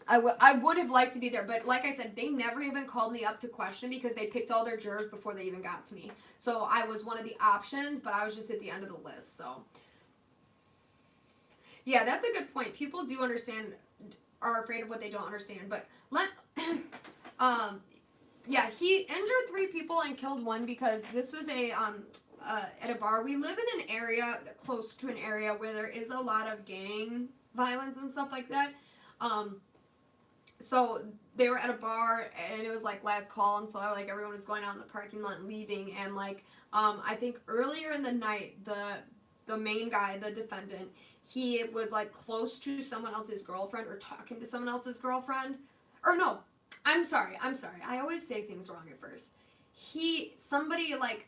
I would have liked to be there, but like I said, they never even called me up to question because they picked all their jurors before they even got to me. So I was one of the options, but I was just at the end of the list. So Yeah, that's a good point. People do understand, are afraid of what they don't understand. But yeah, he injured 3 people and killed 1 because this was at a bar. We live in an area close to an area where there is a lot of gang violence and stuff like that. So they were at a bar and it was like last call, and so like everyone was going out in the parking lot and leaving, and like I think earlier in the night the main guy, the defendant, he was like close to someone else's girlfriend or talking to someone else's girlfriend. Or no, I'm sorry. I always say things wrong at first. Somebody like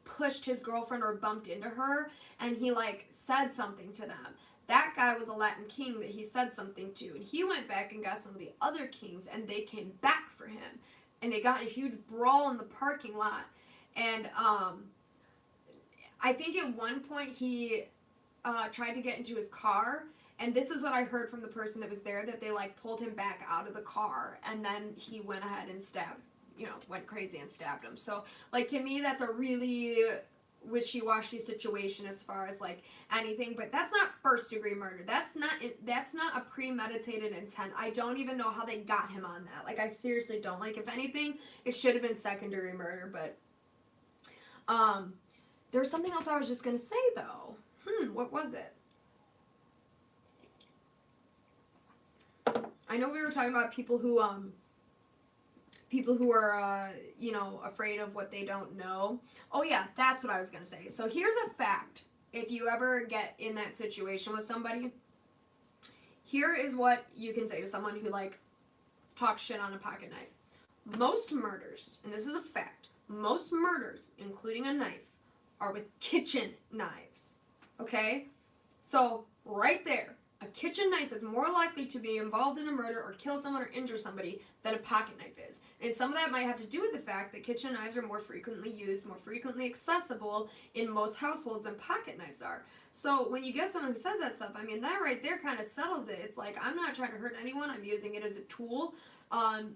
pushed his girlfriend or bumped into her, and he like said something to them. That guy was a Latin king that he said something to, and he went back and got some of the other kings, and they came back for him, and they got a huge brawl in the parking lot. And I think at one point he tried to get into his car, and this is what I heard from the person that was there, that they like pulled him back out of the car, and then he went ahead and went crazy and stabbed him. So like, to me, that's a really wishy-washy situation as far as like anything, but that's not first degree murder. That's not a premeditated intent. I don't even know how they got him on that. Like, I seriously don't. Like, if anything, it should have been second degree murder. But there was something else I was just gonna say though. What was it? I know we were talking about people who are afraid of what they don't know. Oh yeah, that's what I was gonna say. So here's a fact. If you ever get in that situation with somebody, here is what you can say to someone who like talks shit on a pocket knife. Most murders, and this is a fact, most murders, including a knife, are with kitchen knives. Okay? So right there, a kitchen knife is more likely to be involved in a murder or kill someone or injure somebody than a pocket knife is. And some of that might have to do with the fact that kitchen knives are more frequently used, more frequently accessible in most households than pocket knives are. So when you get someone who says that stuff, I mean, that right there kind of settles it. It's like, I'm not trying to hurt anyone. I'm using it as a tool.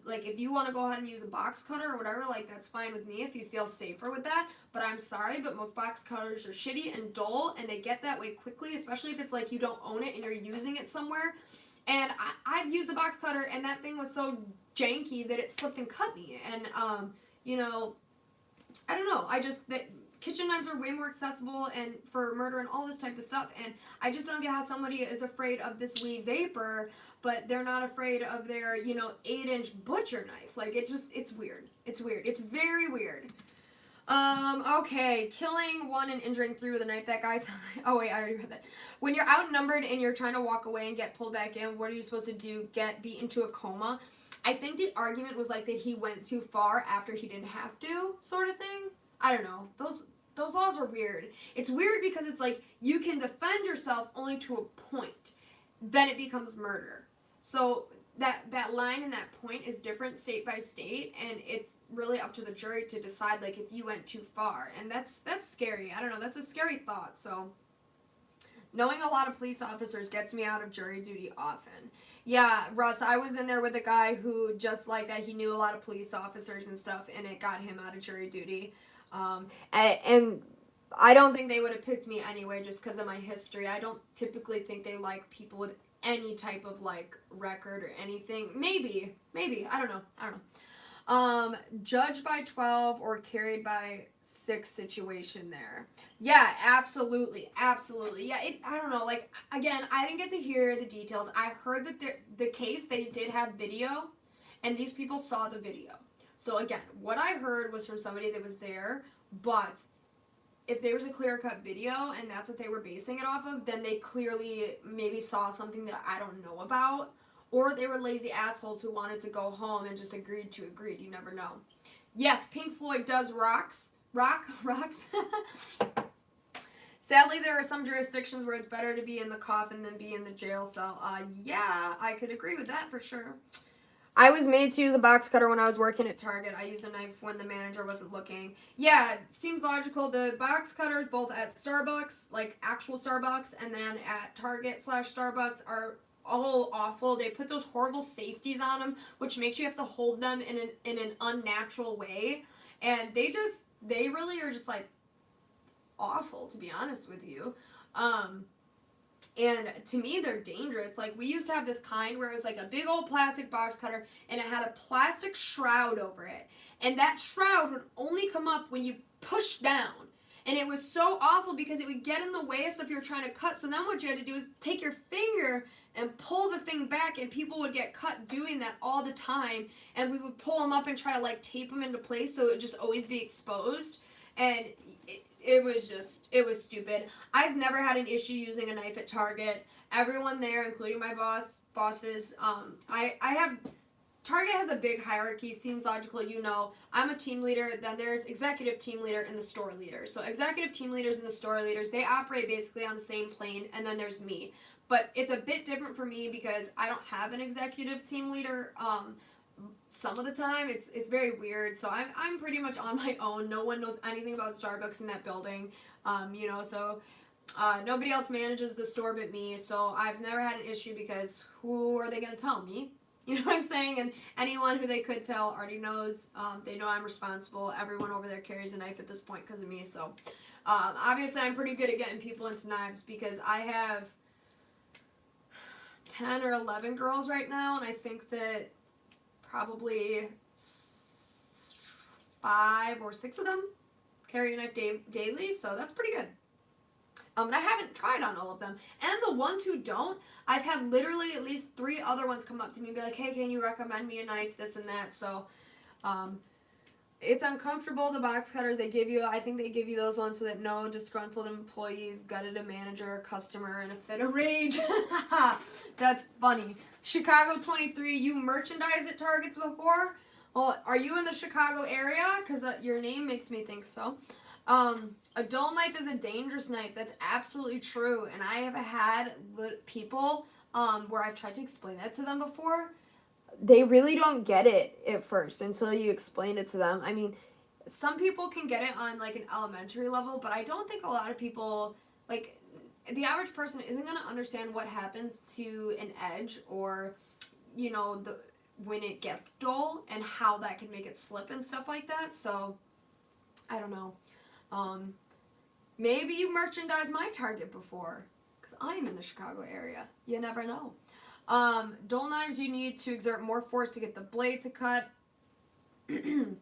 Like, if you want to go ahead and use a box cutter or whatever, like, that's fine with me if you feel safer with that. But I'm sorry, but most box cutters are shitty and dull, and they get that way quickly, especially if it's like you don't own it and you're using it somewhere. And I've used a box cutter, and that thing was so janky that it slipped and cut me. And, I don't know. Kitchen knives are way more accessible and for murder and all this type of stuff. And I just don't get how somebody is afraid of this weed vapor, but they're not afraid of their, 8-inch butcher knife. Like, it's weird. It's weird. It's very weird. Okay. Killing 1 and injuring 3 with a knife. That guy's... Oh, wait, I already read that. When you're outnumbered and you're trying to walk away and get pulled back in, what are you supposed to do? Get beat into a coma? I think the argument was, like, that he went too far after he didn't have to, sort of thing. I don't know. Those laws are weird. It's weird because it's like you can defend yourself only to a point. Then it becomes murder. So that line and that point is different state by state, and it's really up to the jury to decide like if you went too far. And that's scary. I don't know. That's a scary thought. So knowing a lot of police officers gets me out of jury duty often. Yeah, Russ, I was in there with a guy who just like that. He knew a lot of police officers and stuff, and it got him out of jury duty. And I don't think they would have picked me anyway just because of my history. I don't typically think they like people with any type of like record or anything. Maybe, I don't know. Judged by 12 or carried by 6 situation there. Yeah, absolutely. Yeah, I don't know. Like, again, I didn't get to hear the details. I heard that the case, they did have video, and these people saw the video. So again, what I heard was from somebody that was there, but if there was a clear-cut video and that's what they were basing it off of, then they clearly maybe saw something that I don't know about, or they were lazy assholes who wanted to go home and just agreed to agree. You never know. Yes, Pink Floyd does rocks. Sadly, there are some jurisdictions where it's better to be in the coffin than be in the jail cell. Yeah, I could agree with that for sure. I was made to use a box cutter when I was working at Target. I used a knife when the manager wasn't looking. Yeah, seems logical. The box cutters, both at Starbucks, like actual Starbucks, and then at Target/Starbucks are all awful. They put those horrible safeties on them, which makes you have to hold them in an unnatural way. And they really are just like awful, to be honest with you. And to me, they're dangerous. Like, we used to have this kind where it was like a big old plastic box cutter and it had a plastic shroud over it. And that shroud would only come up when you push down. And it was so awful because it would get in the way of stuff you were trying to cut. So then what you had to do is take your finger and pull the thing back, and people would get cut doing that all the time. And we would pull them up and try to like tape them into place so it would just always be exposed. And it was stupid. I've never had an issue using a knife at Target. Everyone there, including my bosses, Target has a big hierarchy, seems logical, you know. I'm a team leader, then there's executive team leader and the store leader. So executive team leaders and the store leaders, they operate basically on the same plane, and then there's me. But it's a bit different for me because I don't have an executive team leader. Some of the time, it's very weird. So I'm pretty much on my own. No one knows anything about Starbucks in that building, you know. So nobody else manages the store but me. So I've never had an issue because who are they going to tell me? You know what I'm saying? And anyone who they could tell already knows. They know I'm responsible. Everyone over there carries a knife at this point because of me. So obviously, I'm pretty good at getting people into knives because I have 10 or 11 girls right now, and I think that probably 5 or 6 of them carry a knife daily, so that's pretty good. And I haven't tried on all of them. And the ones who don't, I've had literally at least 3 other ones come up to me and be like, hey, can you recommend me a knife, this and that. So it's uncomfortable, the box cutters they give you. I think they give you those ones so that no disgruntled employees gutted a manager, a customer, in a fit of rage. That's funny. Chicago 23, you merchandise at Targets before? Well, are you in the Chicago area? Because your name makes me think so. A dull knife is a dangerous knife. That's absolutely true. And I have had people where I've tried to explain that to them before. They really don't get it at first until you explain it to them. I mean, some people can get it on like an elementary level, but I don't think a lot of people, like, the average person isn't going to understand what happens to an edge or, you know, when it gets dull and how that can make it slip and stuff like that. So, I don't know. Maybe you merchandise my Target before, because I am in the Chicago area. You never know. Dull knives, you need to exert more force to get the blade to cut. And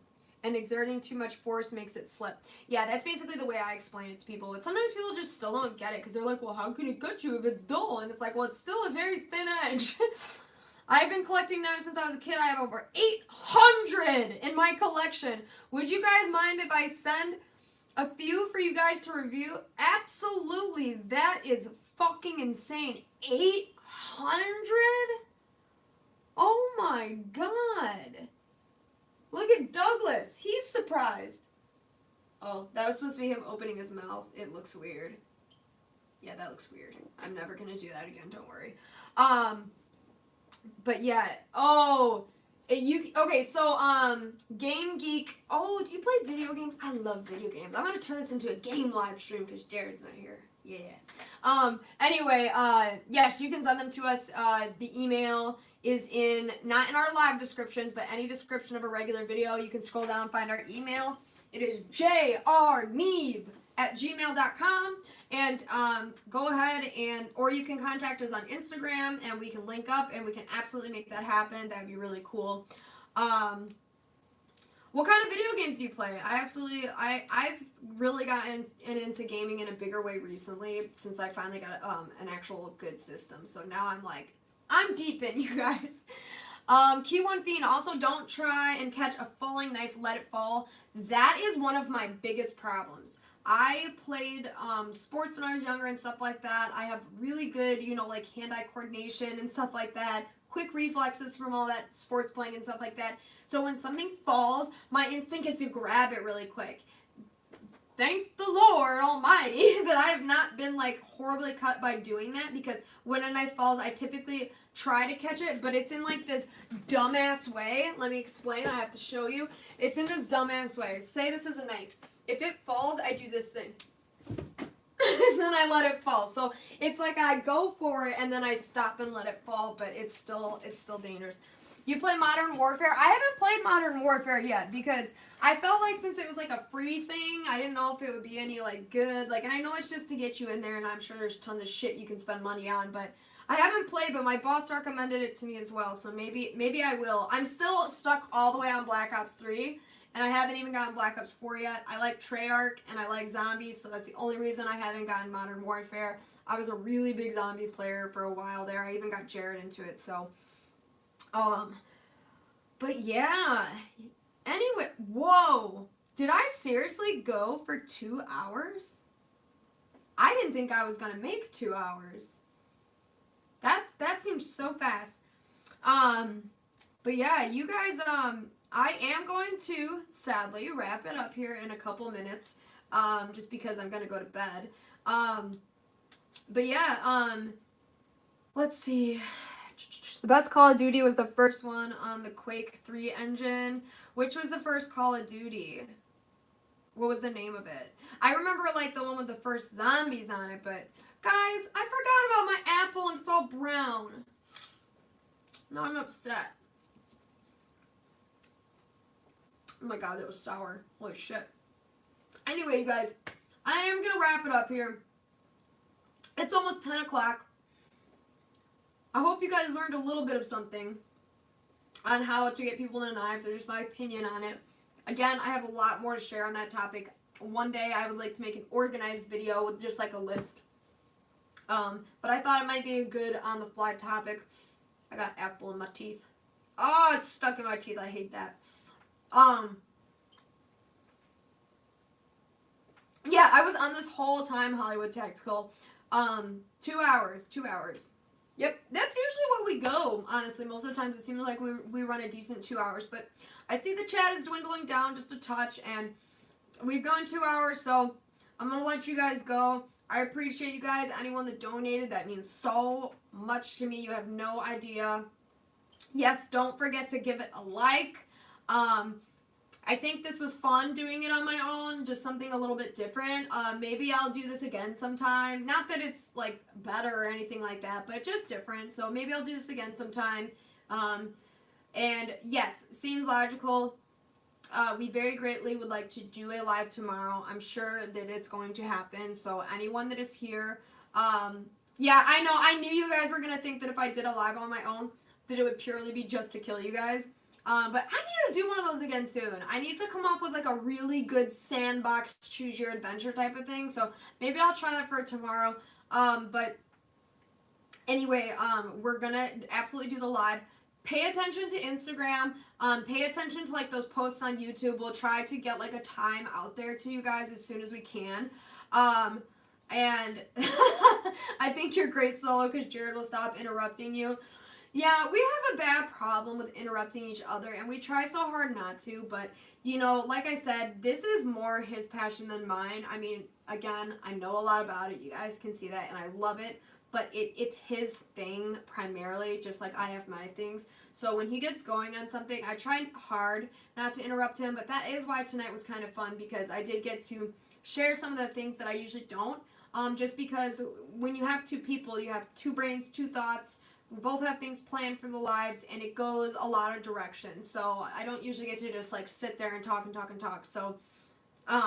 exerting too much force makes it slip. Yeah, that's basically the way I explain it to people. But sometimes people just still don't get it because they're like, well, how can it cut you if it's dull? And it's like, well, it's still a very thin edge. I've been collecting knives since I was a kid. I have over 800 in my collection. Would you guys mind if I send a few for you guys to review? Absolutely. That is fucking insane. 800? Oh my god. Look at Douglas. He's surprised. Oh, that was supposed to be him opening his mouth. It looks weird. Yeah, that looks weird. I'm never going to do that again. Don't worry. But yeah. Oh, okay, so, Game Geek. Oh, do you play video games? I love video games. I'm going to turn this into a game live stream because Jared's not here. Yeah. Anyway, yes, you can send them to us. The email is not in our live descriptions, but any description of a regular video. You can scroll down and find our email. It is jrneeve@gmail.com. And go ahead or you can contact us on Instagram and we can link up and we can absolutely make that happen. That'd be really cool. What kind of video games do you play? I've really gotten into gaming in a bigger way recently since I finally got an actual good system. So now I'm deep in, you guys. Key one fiend, also don't try and catch a falling knife, let it fall. That is one of my biggest problems. I played sports when I was younger and stuff like that. I have really good, like hand-eye coordination and stuff like that. Quick reflexes from all that sports playing and stuff like that. So when something falls, my instinct is to grab it really quick. Thank the Lord Almighty that I have not been horribly cut by doing that, because when a knife falls, I typically try to catch it, but it's in this dumbass way. Let me explain. I have to show you. It's in this dumbass way. Say this is a knife. If it falls, I do this thing. And then I let it fall. So it's like I go for it and then I stop and let it fall, but it's still dangerous. You play Modern Warfare? I haven't played Modern Warfare yet because I felt like since it was like a free thing, I didn't know if it would be any like good. Like, and I know it's just to get you in there, and I'm sure there's tons of shit you can spend money on, but I haven't played, but my boss recommended it to me as well, so maybe I will. I'm still stuck all the way on Black Ops 3, and I haven't even gotten Black Ops 4 yet. I like Treyarch, and I like zombies, so that's the only reason I haven't gotten Modern Warfare. I was a really big zombies player for a while there. I even got Jared into it, so. But yeah. Anyway, whoa. Did I seriously go for 2 hours? I didn't think I was going to make 2 hours. That seems so fast. But yeah, you guys, I am going to, sadly, wrap it up here in a couple minutes, just because I'm going to go to bed. But yeah, let's see. The best Call of Duty was the first one on the Quake 3 engine. Which was the first Call of Duty? What was the name of it? I remember, like, the one with the first zombies on it, but guys, I forgot about my apple and it's all brown. Now I'm upset. Oh my god, that was sour. Holy shit. Anyway, you guys, I am going to wrap it up here. It's almost 10 o'clock. I hope you guys learned a little bit of something on how to get people into knives, or just my opinion on it. Again, I have a lot more to share on that topic. One day I would like to make an organized video with just like a list. But I thought it might be a good on-the-fly topic. I got apple in my teeth. Oh, it's stuck in my teeth. I hate that. Yeah, I was on this whole time Hollywood Tactical. 2 hours. 2 hours. Yep, that's usually what we go, honestly. Most of the times it seems like we run a decent 2 hours, but I see the chat is dwindling down just a touch, and we've gone 2 hours, so I'm going to let you guys go. I appreciate you guys. Anyone that donated, that means so much to me. You have no idea. Yes, don't forget to give it a like. I think this was fun doing it on my own, just something a little bit different. Maybe I'll do this again sometime. Not that it's like better or anything like that, but just different. So maybe I'll do this again sometime. And yes, seems logical. We very greatly would like to do a live tomorrow. I'm sure that it's going to happen. So anyone that is here, yeah, I know. I knew you guys were going to think that if I did a live on my own, that it would purely be just to kill you guys. But I need to do one of those again soon. I need to come up with like a really good sandbox choose your adventure type of thing. So maybe I'll try that for tomorrow. But anyway, we're gonna absolutely do the live. Pay attention to Instagram. Pay attention to like those posts on YouTube. We'll try to get like a time out there to you guys as soon as we can. And I think you're great, Solo, because Jared will stop interrupting you. Yeah, we have a bad problem with interrupting each other, and we try so hard not to, but, you know, like I said, this is more his passion than mine. I mean, again, I know a lot about it. You guys can see that, and I love it, but it's his thing primarily, just like I have my things. So when he gets going on something, I try hard not to interrupt him, but that is why tonight was kind of fun, because I did get to share some of the things that I usually don't, just because when you have two people, you have two brains, two thoughts. We both have things planned for the lives, and it goes a lot of directions. So I don't usually get to just like sit there and talk and talk and talk. So, yeah,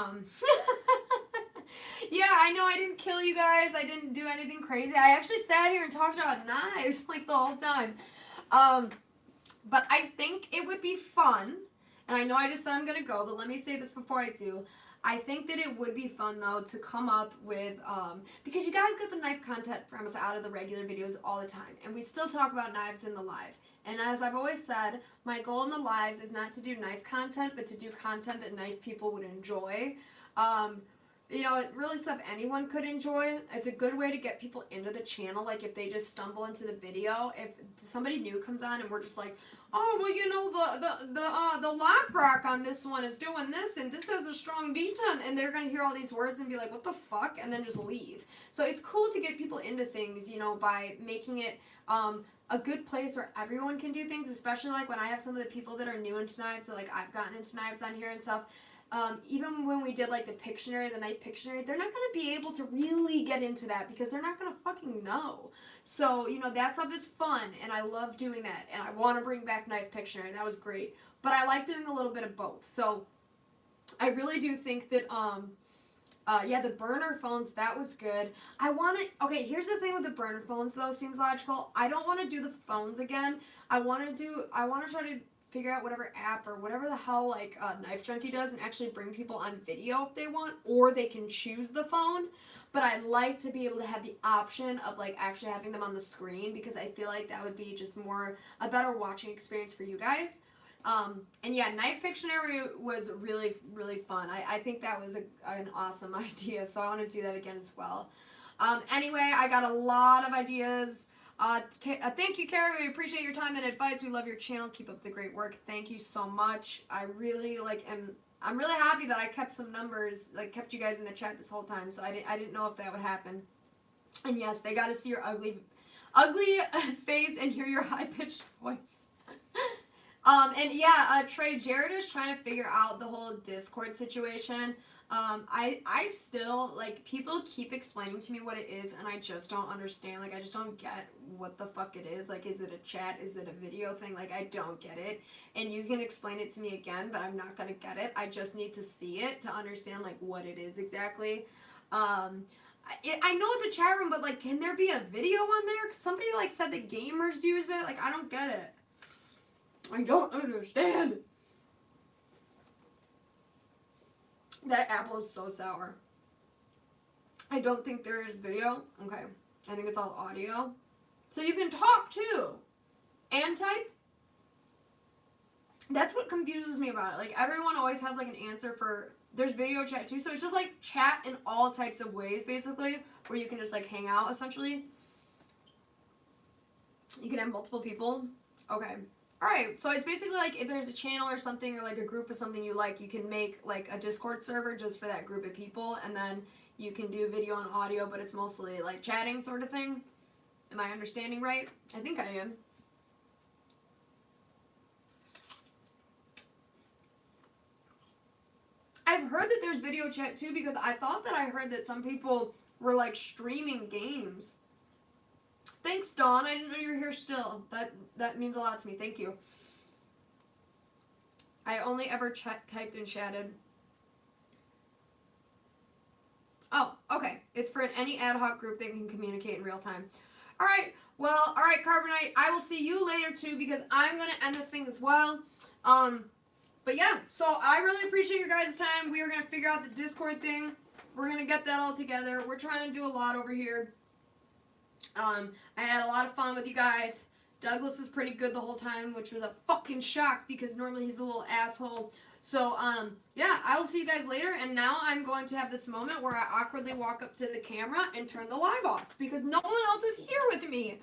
I know I didn't kill you guys. I didn't do anything crazy. I actually sat here and talked about knives like the whole time. But I think it would be fun. And I know I just said I'm going to go, but let me say this before I do. I think that it would be fun, though, to come up with, because you guys get the knife content from us out of the regular videos all the time, and we still talk about knives in the live. And as I've always said, my goal in the lives is not to do knife content, but to do content that knife people would enjoy. You know, really stuff anyone could enjoy. It's a good way to get people into the channel, like if they just stumble into the video. If somebody new comes on and we're just like, oh, well, you know, the lock rock on this one is doing this, and this has the strong detent, and they're going to hear all these words and be like, what the fuck, and then just leave. So it's cool to get people into things, you know, by making it a good place where everyone can do things, especially like when I have some of the people that are new into knives, that like I've gotten into knives on here and stuff. Even when we did like the Pictionary, the knife Pictionary, they're not going to be able to really get into that because they're not going to fucking know. So, you know, that stuff is fun, and I love doing that, and I want to bring back knife Pictionary. That was great. But I like doing a little bit of both. So, I really do think that, yeah, the burner phones, that was good. Okay, here's the thing with the burner phones, though, seems logical. I don't want to do the phones again. I want to try to figure out whatever app or whatever the hell, like, Knife Junkie does and actually bring people on video if they want, or they can choose the phone. But I'd like to be able to have the option of, like, actually having them on the screen, because I feel like that would be just a better watching experience for you guys. And yeah, Knife Pictionary was really, really fun. I think that was an awesome idea, so I want to do that again as well. Anyway, I got a lot of ideas. Thank you, Carrie. We appreciate your time and advice. We love your channel. Keep up the great work. Thank you so much. I'm really happy that I kept some numbers, like kept you guys in the chat this whole time, so I didn't know if that would happen. And yes, they got to see your ugly face and hear your high-pitched voice. And yeah, Trey, Jared is trying to figure out the whole Discord situation. I still, like, people keep explaining to me what it is, and I just don't understand. Like, I just don't get what the fuck it is. Like, is it a chat? Is it a video thing? Like, I don't get it. And you can explain it to me again, but I'm not gonna get it. I just need to see it to understand, like, what it is exactly. I know it's a chat room, but, like, can there be a video on there? 'Cause somebody, like, said that gamers use it. Like, I don't get it. I don't understand. That apple is so sour. I don't think there is video. Okay. I think it's all audio. So you can talk too. And type. That's what confuses me about it. Like, everyone always has, like, an answer for... There's video chat too. So it's just, like, chat in all types of ways, basically. Where you can just, like, hang out, essentially. You can have multiple people. Okay. Alright, so it's basically like if there's a channel or something, or like a group of something you like, you can make like a Discord server just for that group of people, and then you can do video and audio, but it's mostly like chatting sort of thing. Am I understanding right? I think I am. I've heard that there's video chat too, because I thought that I heard that some people were like streaming games. Thanks, Dawn. I didn't know you're here still. That means a lot to me. Thank you. I only ever typed and chatted. Oh, okay. It's for any ad hoc group that can communicate in real time. All right. Well, all right, Carbonite. I will see you later, too, because I'm going to end this thing as well. But yeah, so I really appreciate your guys' time. We are going to figure out the Discord thing. We're going to get that all together. We're trying to do a lot over here. I had a lot of fun with you guys. Douglas was pretty good the whole time, which was a fucking shock because normally he's a little asshole. So, yeah, I will see you guys later. And now I'm going to have this moment where I awkwardly walk up to the camera and turn the live off because no one else is here with me.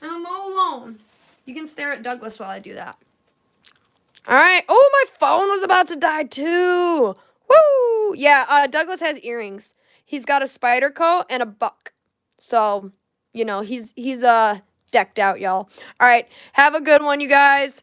And I'm all alone. You can stare at Douglas while I do that. All right. Oh, my phone was about to die too. Woo! Yeah, Douglas has earrings. He's got a spider coat and a buck. So... You know, he's decked out, y'all. All right, have a good one, you guys.